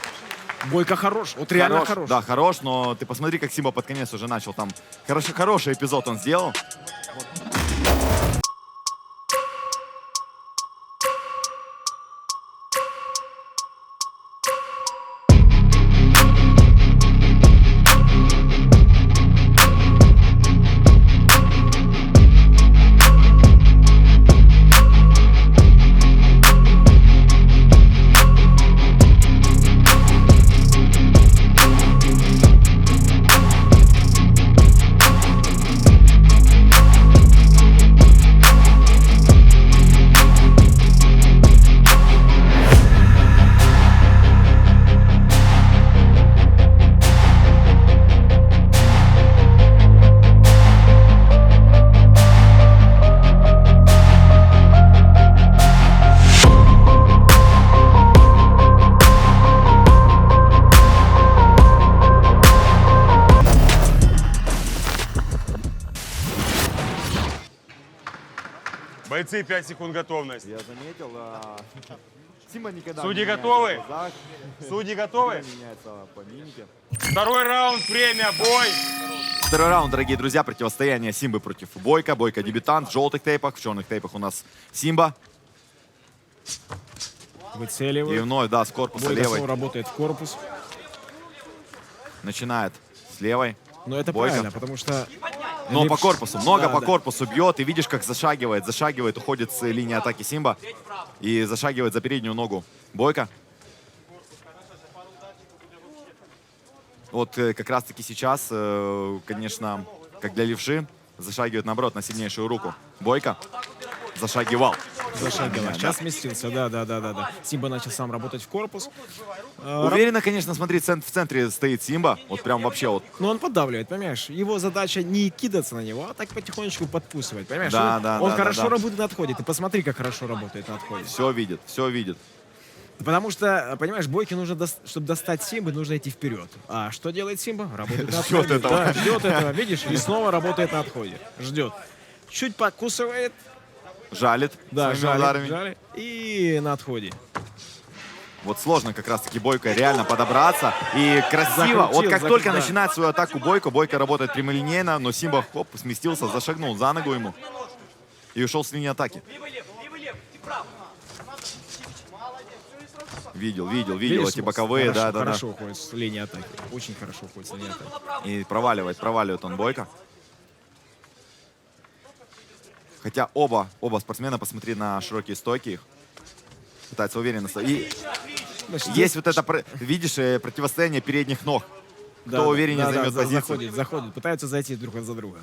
Бойко хорош, вот реально хорош. Да, хорош, но ты посмотри, как Симба под конец уже начал там. Хороший эпизод он сделал. Бойцы, 5 секунд готовность. Я заметил, Симба никогда Судьи не меняется готовы? в глазах. Судьи готовы? Не меняется по мимике. Второй раунд, премия, бой. Второй раунд, дорогие друзья, противостояние Симбы против Бойко. Бойко дебютант в желтых тейпах, в черных тейпах у нас Симба. Выцеливает. И вновь, да, с корпуса Бойко левой. снова работает в корпус. Начинает с левой. Но это Бойко. правильно, потому что... Но по левш- корпусу, много Да, по да. корпусу бьет. И видишь, как зашагивает, уходит с линии атаки Симба. И зашагивает за переднюю ногу Бойко. Вот как раз-таки сейчас, конечно, как для левши, зашагивает, наоборот, на сильнейшую руку Бойко. Зашагивал. Зашагивал. Да. Сейчас сместился, да. Симба начал сам работать в корпус. Уверенно, конечно, смотри, в центре стоит Симба. Вот прям вообще вот. Но он поддавливает, понимаешь? Его задача не кидаться на него, а так потихонечку подпусывать, понимаешь? Да, он да, он да, хорошо да. работает на отходе. Ты посмотри, как хорошо работает на отходе. Все видит, все видит. Потому что, понимаешь, Бойке нужно, чтобы достать Симбы, нужно идти вперед. А что делает Симба? Работает на Ждет отходе. этого. Да, ждет этого, видишь? И снова работает на отходе. Ждет. Чуть покусывает. Жалит Да, своими ударами. жалит. И на отходе. Вот сложно как раз-таки Бойко реально подобраться. И красиво. Вот как только начинает свою атаку Бойко работает прямолинейно, но Симба, хоп, сместился, зашагнул за ногу ему. И ушел с линии атаки. Видел Видишь, эти боковые, да. Хорошо уходит с линии атаки. Очень хорошо уходит с линии атаки. И проваливает он Бойко. Хотя оба спортсмена, посмотри на широкие стойки их. Пытаются уверенно стоять. И Значит, есть вот это, видишь, противостояние передних ног. Кто увереннее займет позицию. Заходит, пытаются зайти друг за друга.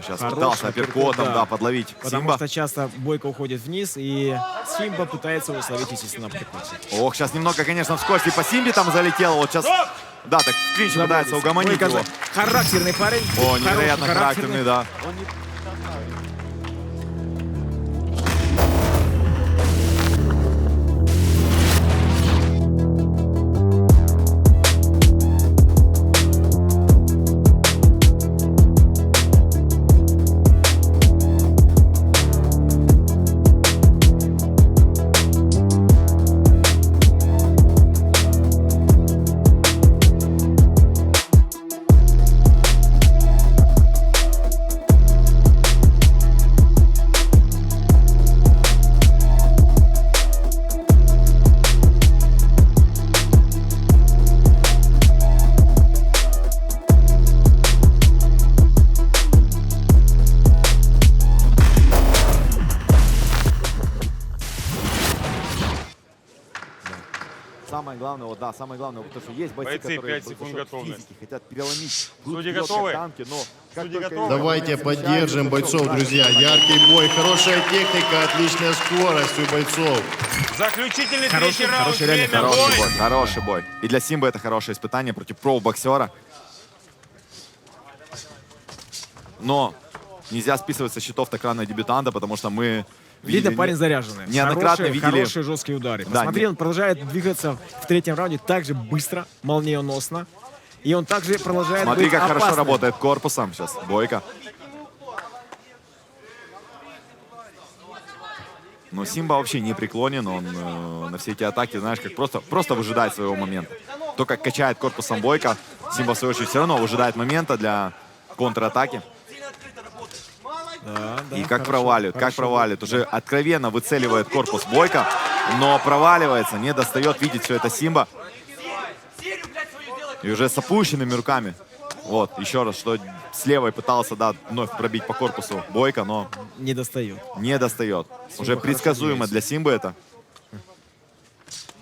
Сейчас Хороший пытался апперкотом, апперкот, да, подловить Потому Симба. что часто Бойко уходит вниз, и Симба пытается его словить, естественно, на апперкоте. Ох, сейчас немного, конечно, вскользь и по Симбе там залетело. Вот сейчас, да, так в клинч пытается угомонить Бойко его. характерный парень. О, невероятно Хороший, характерный, да. Он не главное, вот да, самое главное, потому что есть бойцы, Бойцы, которые 5 секунд за счет готовность. физики хотят переломить. Судьи вперед, готовы? как танки, но как Судьи только готовы? Давайте момент поддержим замечания, бойцов, всё, друзья. Яркий бой, хорошая техника, отличная скорость у бойцов. Заключительный третий раунд. Хороший, реально Время, хороший бой. бой, хороший бой. И для Симбы это хорошее испытание против про-боксера. Но нельзя списывать со счетов так рано дебютанта, потому что мы Видно, парень заряженный. неоднократно Хорошие, видели... хорошие жесткие удары. Да, Посмотри, он продолжает двигаться в третьем раунде так же быстро, молниеносно. И он также продолжает Смотри, быть как хорошо опасным. работает корпусом сейчас Бойко. Но Симба вообще не преклонен, он на все эти атаки, знаешь, как просто выжидает своего момента. То, как качает корпусом Бойко, Симба, в свою очередь, все равно выжидает момента для контратаки. Да, И как проваливает. Уже откровенно выцеливает корпус Бойко, но проваливается, не достает, видит все это Симба. И уже с опущенными руками. Вот, еще раз, что с левой пытался, да, вновь пробить по корпусу Бойко, но... Не достает. Не достает. Уже предсказуемо для Симбы это.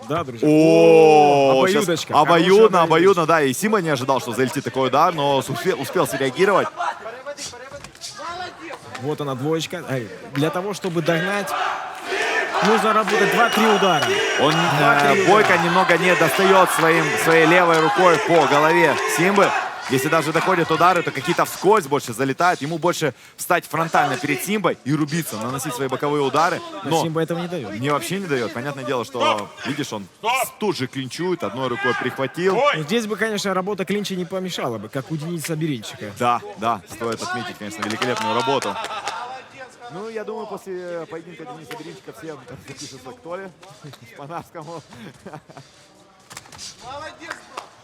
Да, друзья. О, сейчас обоюдочка. обоюдно, да. И Симба не ожидал, что залетит такой удар, но успел среагировать. Вот она, двоечка. Для того, чтобы догнать, нужно работать 2-3 удара. Бойко немного не достает своей левой рукой по голове Симбы. Если даже доходят удары, то какие-то вскользь больше залетают. Ему больше встать фронтально перед Симбой и рубиться, наносить свои боковые удары. Но Симба этого не дает. Не, вообще не дает. Понятное дело, что, видишь, он тут же клинчует, одной рукой прихватил. Ну, здесь бы, конечно, работа клинча не помешала бы, как у Дениса Беринчика. Да, стоит отметить, конечно, великолепную работу. Ну, я думаю, после поединка Дениса Беринчика все запишутся к Толе Шпанарскому.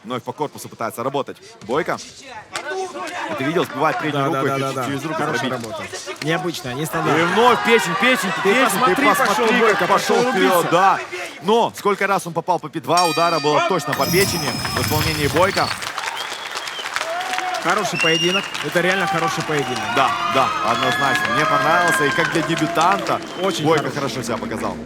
Вновь по корпусу пытается работать Бойко. И ты видел, сбивает переднюю руку и через руку Хорошая пробить. работа. Необычная, И нестандартная. вновь печень. Ты посмотри, как пошел вперед, рубиться. да. Но сколько раз он попал по 2 удара было точно по печени в исполнении Бойко. Хороший поединок. Это реально хороший поединок. Да, однозначно. Мне понравился. И как для дебютанта Очень Бойко хорошо себя показал.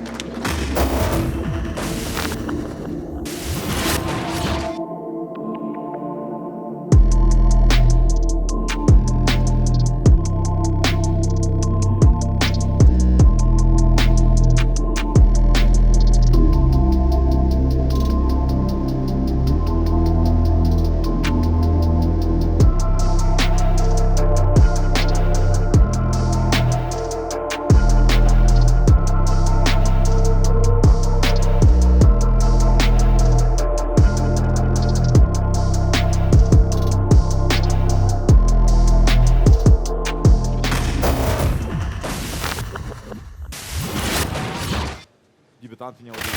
Дебютант меня удивил.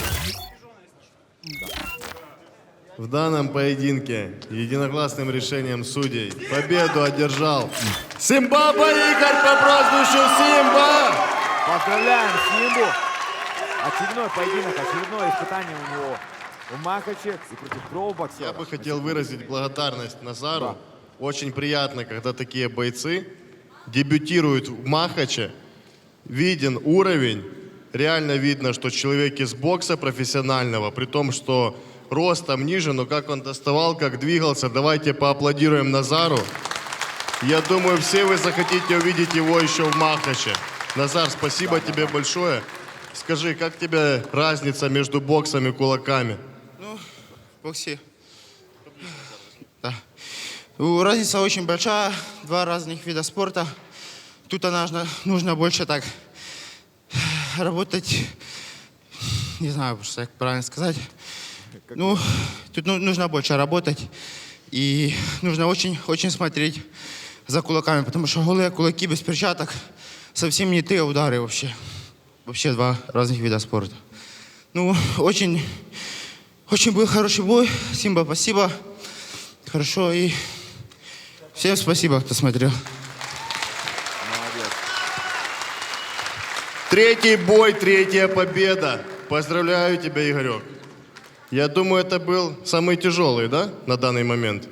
В данном поединке единогласным решением судей победу одержал Симбаба Игорь по прозвищу Симба! Поздравляем Симбу! Очередной поединок, очередное испытание у него в Махаче и против про-боксера. Я бы хотел выразить благодарность Назару. Очень приятно, когда такие бойцы дебютируют в Махаче. Виден уровень. Реально видно, что человек из бокса профессионального, при том, что ростом ниже, но как он доставал, как двигался. Давайте поаплодируем Назару. Я думаю, все вы захотите увидеть его еще в Махаче. Назар, спасибо тебе большое. Скажи, как тебе разница между боксом и кулаками? Ну, в боксе. Да. Разница очень большая. 2 разных вида спорта. Тут нужно больше так работать. Не знаю, как правильно сказать. Ну, тут нужно больше работать. И нужно очень смотреть за кулаками, потому что голые кулаки без перчаток совсем не те удары вообще. Вообще 2 разных вида спорта. Ну, очень был хороший бой. Симба, спасибо. Хорошо. И всем спасибо, кто смотрел. Третий бой, 3-я победа. Поздравляю тебя, Игорек. Я думаю, это был самый тяжелый, да, на данный момент?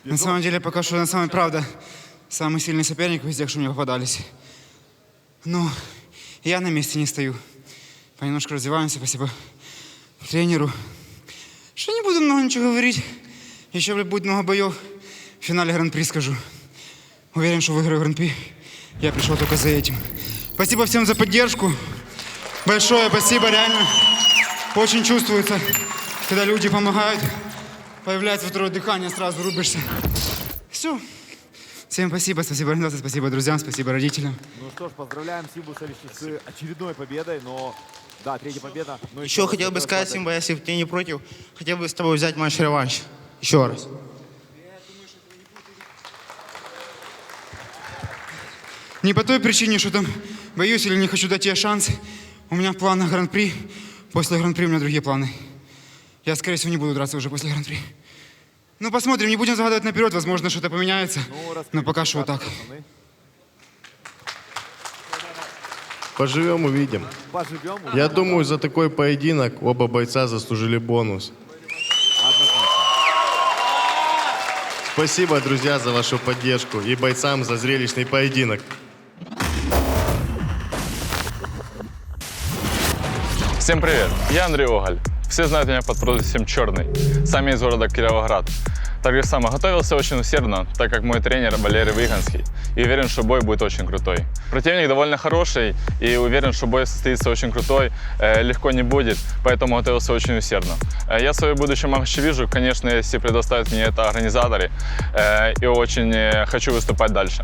На самом деле, пока что, правда, самый сильный соперник из тех, что мне попадались. Ну, Я на месте не стою. Понемножку развиваемся, спасибо тренеру. Что не буду много ничего говорить. Еще будет много боев. В финале Гран-при скажу. Уверен, что выиграю Гран-при. Я пришел только за этим. Спасибо всем за поддержку. Большое спасибо, реально. Очень чувствуется, когда люди помогают. Появляется второе дыхание, сразу рубишься. Все. Всем спасибо, спасибо организации, спасибо друзьям, спасибо родителям. Ну что ж, поздравляем Симбу Савича с очередной победой, но да, третья победа. Но Еще хотел бы сказать, Симба, если ты не против, хотел бы с тобой взять матч-реванш. Еще раз. Не по той причине, что там боюсь или не хочу дать тебе шанс. У меня в планах Гран-при. После Гран-при у меня другие планы. Я, скорее всего, не буду драться уже после Гран-при. Ну, посмотрим, не будем загадывать наперед, возможно, что-то поменяется. Но пока что вот так. Поживем, увидим. Я думаю, за такой поединок оба бойца заслужили бонус. Спасибо, друзья, за вашу поддержку и бойцам за зрелищный поединок. Всем привет, я Андрей Оголь. Все знают меня под прозвищем Черный. Сам я из города Кировоград. Так же само готовился очень усердно, так как мой тренер Валерий Выганский. И уверен, что бой будет очень крутой. Противник довольно хороший и уверен, что бой состоится очень крутой. Легко не будет, поэтому готовился очень усердно. Я свое будущее матче вижу, конечно, если предоставят мне это организаторы. И очень хочу выступать дальше.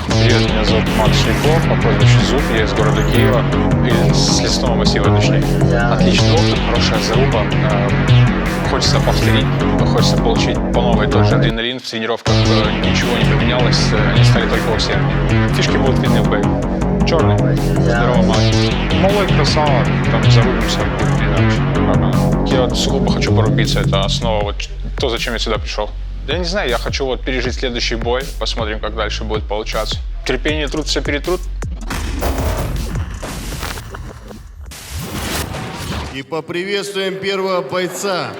Привет, меня зовут Макс Шляков, по прозвищу Зуб, я из города Киева, с лесного массива точнее. Отличный опыт, хорошая заруба, хочется повторить, хочется получить по новой тот же адреналин, в тренировках ничего не поменялось, они стали только усерднее. Фишки будут видны в бою. Черный, здорово, Макс. Малой красава, там зарубимся, будет иначе. Я сугубо хочу порубиться, это основа, вот то, зачем я сюда пришел. Я не знаю, я хочу вот пережить следующий бой, посмотрим, как дальше будет получаться. Терпение, труд, все перетрут. И поприветствуем первого бойца.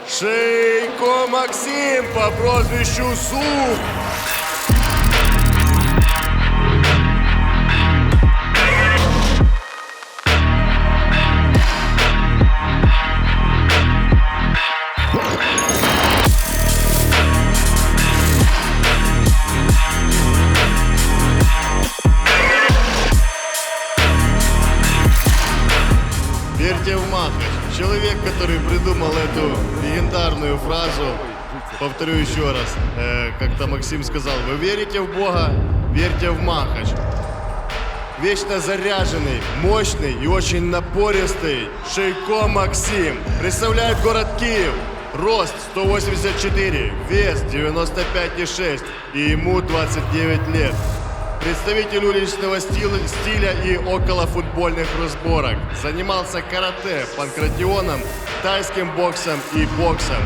Шейко Максим по прозвищу Зуб. Верьте в Махач. Человек, который придумал эту легендарную фразу, повторю еще раз, как-то Максим сказал, вы верите в Бога, верьте в Махач. Вечно заряженный, мощный и очень напористый Шейко Максим представляет город Киев. Рост 184, вес 95,6 и ему 29 лет. Представитель уличного стиля и околофутбольных разборок. Занимался карате, панкратионом, тайским боксом и боксом.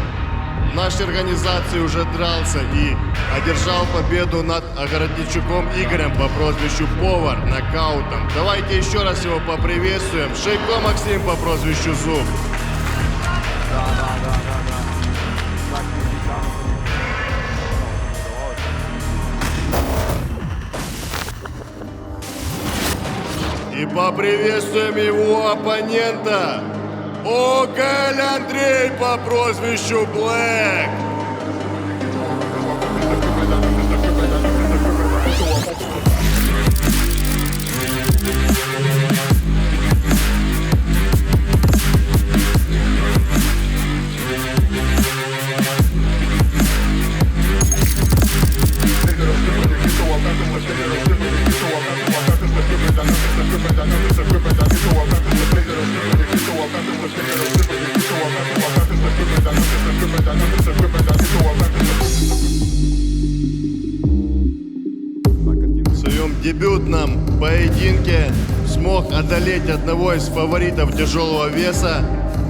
В нашей организации уже дрался и одержал победу над Огородничуком Игорем по прозвищу Повар нокаутом. Давайте еще раз его поприветствуем. Шейко Максим по прозвищу Зуб. И поприветствуем его оппонента. Оголь Андрей по прозвищу Блэк. В своем дебютном поединке смог одолеть одного из фаворитов тяжелого веса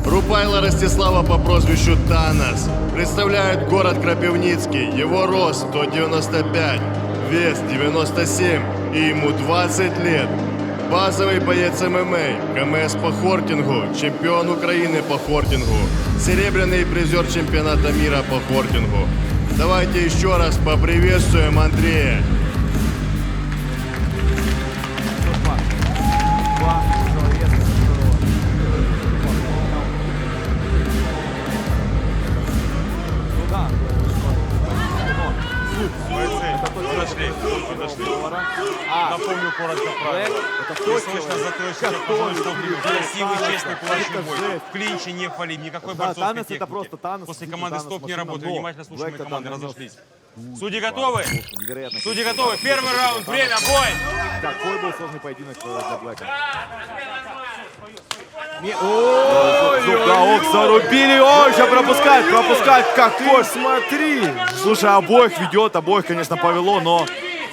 Рупайла Ростислава по прозвищу Танос. Представляет город Крапивницкий. Его рост 195, вес 97 и ему 20 лет. Базовый боец ММА, КМС по хортингу, чемпион Украины по хортингу, серебряный призер чемпионата мира по хортингу. Давайте еще раз поприветствуем Андрея. Слышно заточка, красивый, честный кулачный бой. В клинче не фалим, никакой борцовской Танос это техники. просто Танос. После Видите, команды Танос стоп не машина, работали. но Внимательно слушаем, Блэк команды это разошлись. наносит. Судьи готовы? Невероятно. Судьи готовы. Первый раунд. Время, бой! Какой был сложный поединок для Блэка. Ох, зарубили. Ой, сейчас пропускает. Какой, смотри. Слушай, обоих ведет, обоих, конечно, повело, но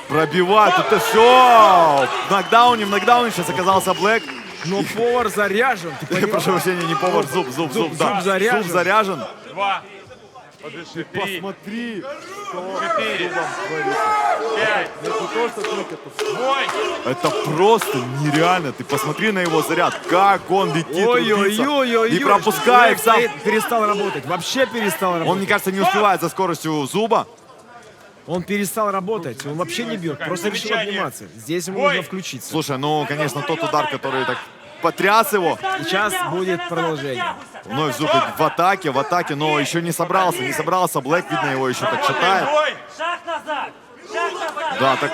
пробивает. Это все. В нокдауне сейчас оказался Блэк. Но повар заряжен. Я прошу прощения, не повар, зуб, да. заряжен. Зуб заряжен. 2. Подыши. 3. Посмотри, что 4. зубом творится. 5. Это не то, что только это. Бой! Это просто нереально. Ты посмотри на его заряд. Как он летит, рубится. И пропускает сам. Перестал работать. Вообще перестал работать. Он, мне кажется, не успевает за скоростью зуба. Он перестал работать. Он вообще не бьет. Просто решил обниматься. Здесь ему нужно включиться. Слушай, ну, конечно, тот удар, который так потряс его. Сейчас будет продолжение. Вновь Зуб в атаке, но еще не собрался. Блэк, видно, его еще так шатает. Да, так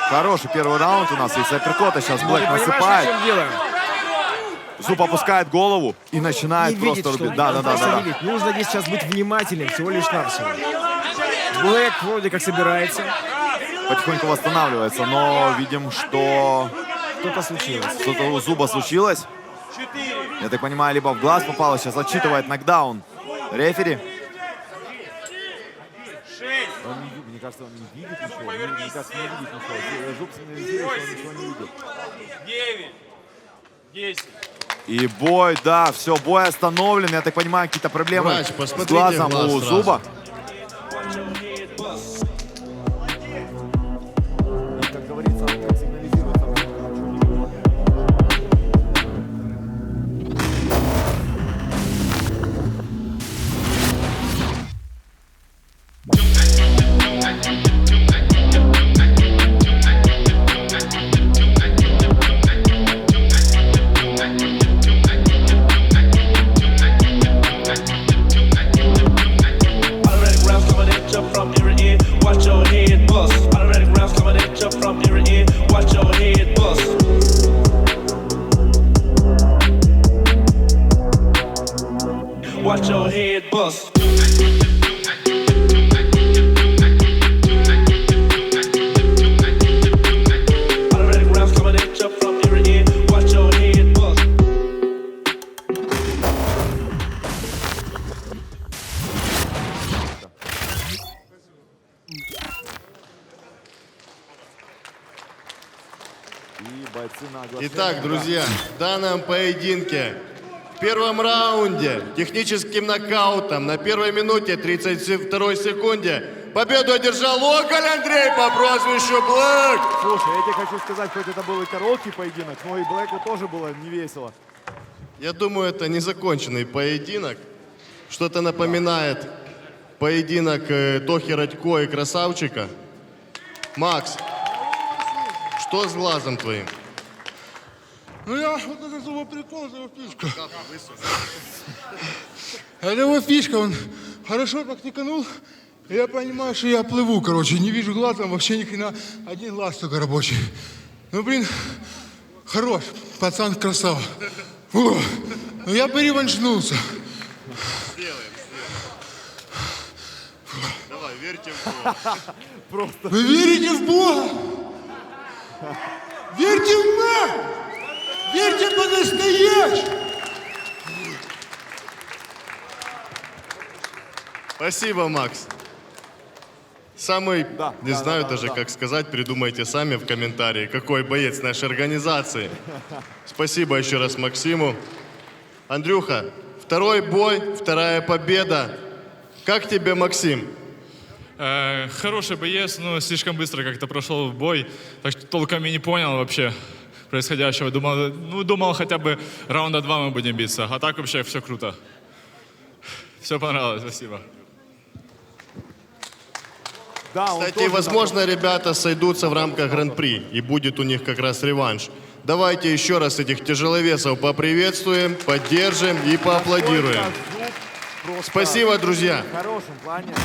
хороший первый раунд у нас. Из апперкота сейчас Блэк насыпает. Зуб опускает голову и начинает просто рубить. Да. Нужно здесь сейчас быть внимательным, всего лишь навсего. Блэк вроде как собирается. Потихоньку восстанавливается, но видим, что что-то случилось. Что-то у Зуба случилось. Я так понимаю, либо в глаз попало, сейчас отсчитывает нокдаун рефери. Мне кажется, он не видит ничего. Мне кажется, не видит ничего. Зуб сигнализирует, что он ничего не видит. 9. 10. И бой, да, все, бой остановлен. Я так понимаю, какие-то проблемы Врач, с глазом у Зуба. Как говорится, он сигнализирует. Watch your head bust. Automatic rounds coming at you from every end. Watch your head bust. Итак, друзья, в данном поединке в первом раунде техническим нокаутом на первой минуте 32 секунде победу одержал Оголь Андрей по прозвищу Блэк. Слушай, я тебе хочу сказать, хоть это был и короткий поединок, но и Блэку тоже было невесело. Я думаю, это незаконченный поединок. Что-то напоминает поединок Тохи Радько и Красавчика. Макс, что с глазом твоим? Ну я, вот это его прикол, это его фишка. Это его фишка, он хорошо так тиканул. И я понимаю, что я плыву, короче, не вижу глазом, вообще ни хрена, один глаз только рабочий. Ну, блин, хорош, пацан красава. Фу, ну я переваншнулся. Давай, верьте в Бога. Просто. Вы верите в Бога? Верьте в мать! Верьте по-настоящему! Спасибо, Макс. Самый, не знаю даже, как сказать, придумайте сами в комментарии, какой боец нашей организации. Спасибо еще раз Максиму. Андрюха, второй бой, вторая победа. Как тебе, Максим? Хороший боец, но слишком быстро как-то прошел бой, так что толком и не понял вообще происходящего. Думал, хотя бы раунда 2 мы будем биться, а так вообще все круто. Все понравилось, спасибо. Кстати, возможно, ребята сойдутся в рамках Гран-при, и будет у них как раз реванш. Давайте еще раз этих тяжеловесов поприветствуем, поддержим и поаплодируем. Спасибо, друзья. В хорошем плане.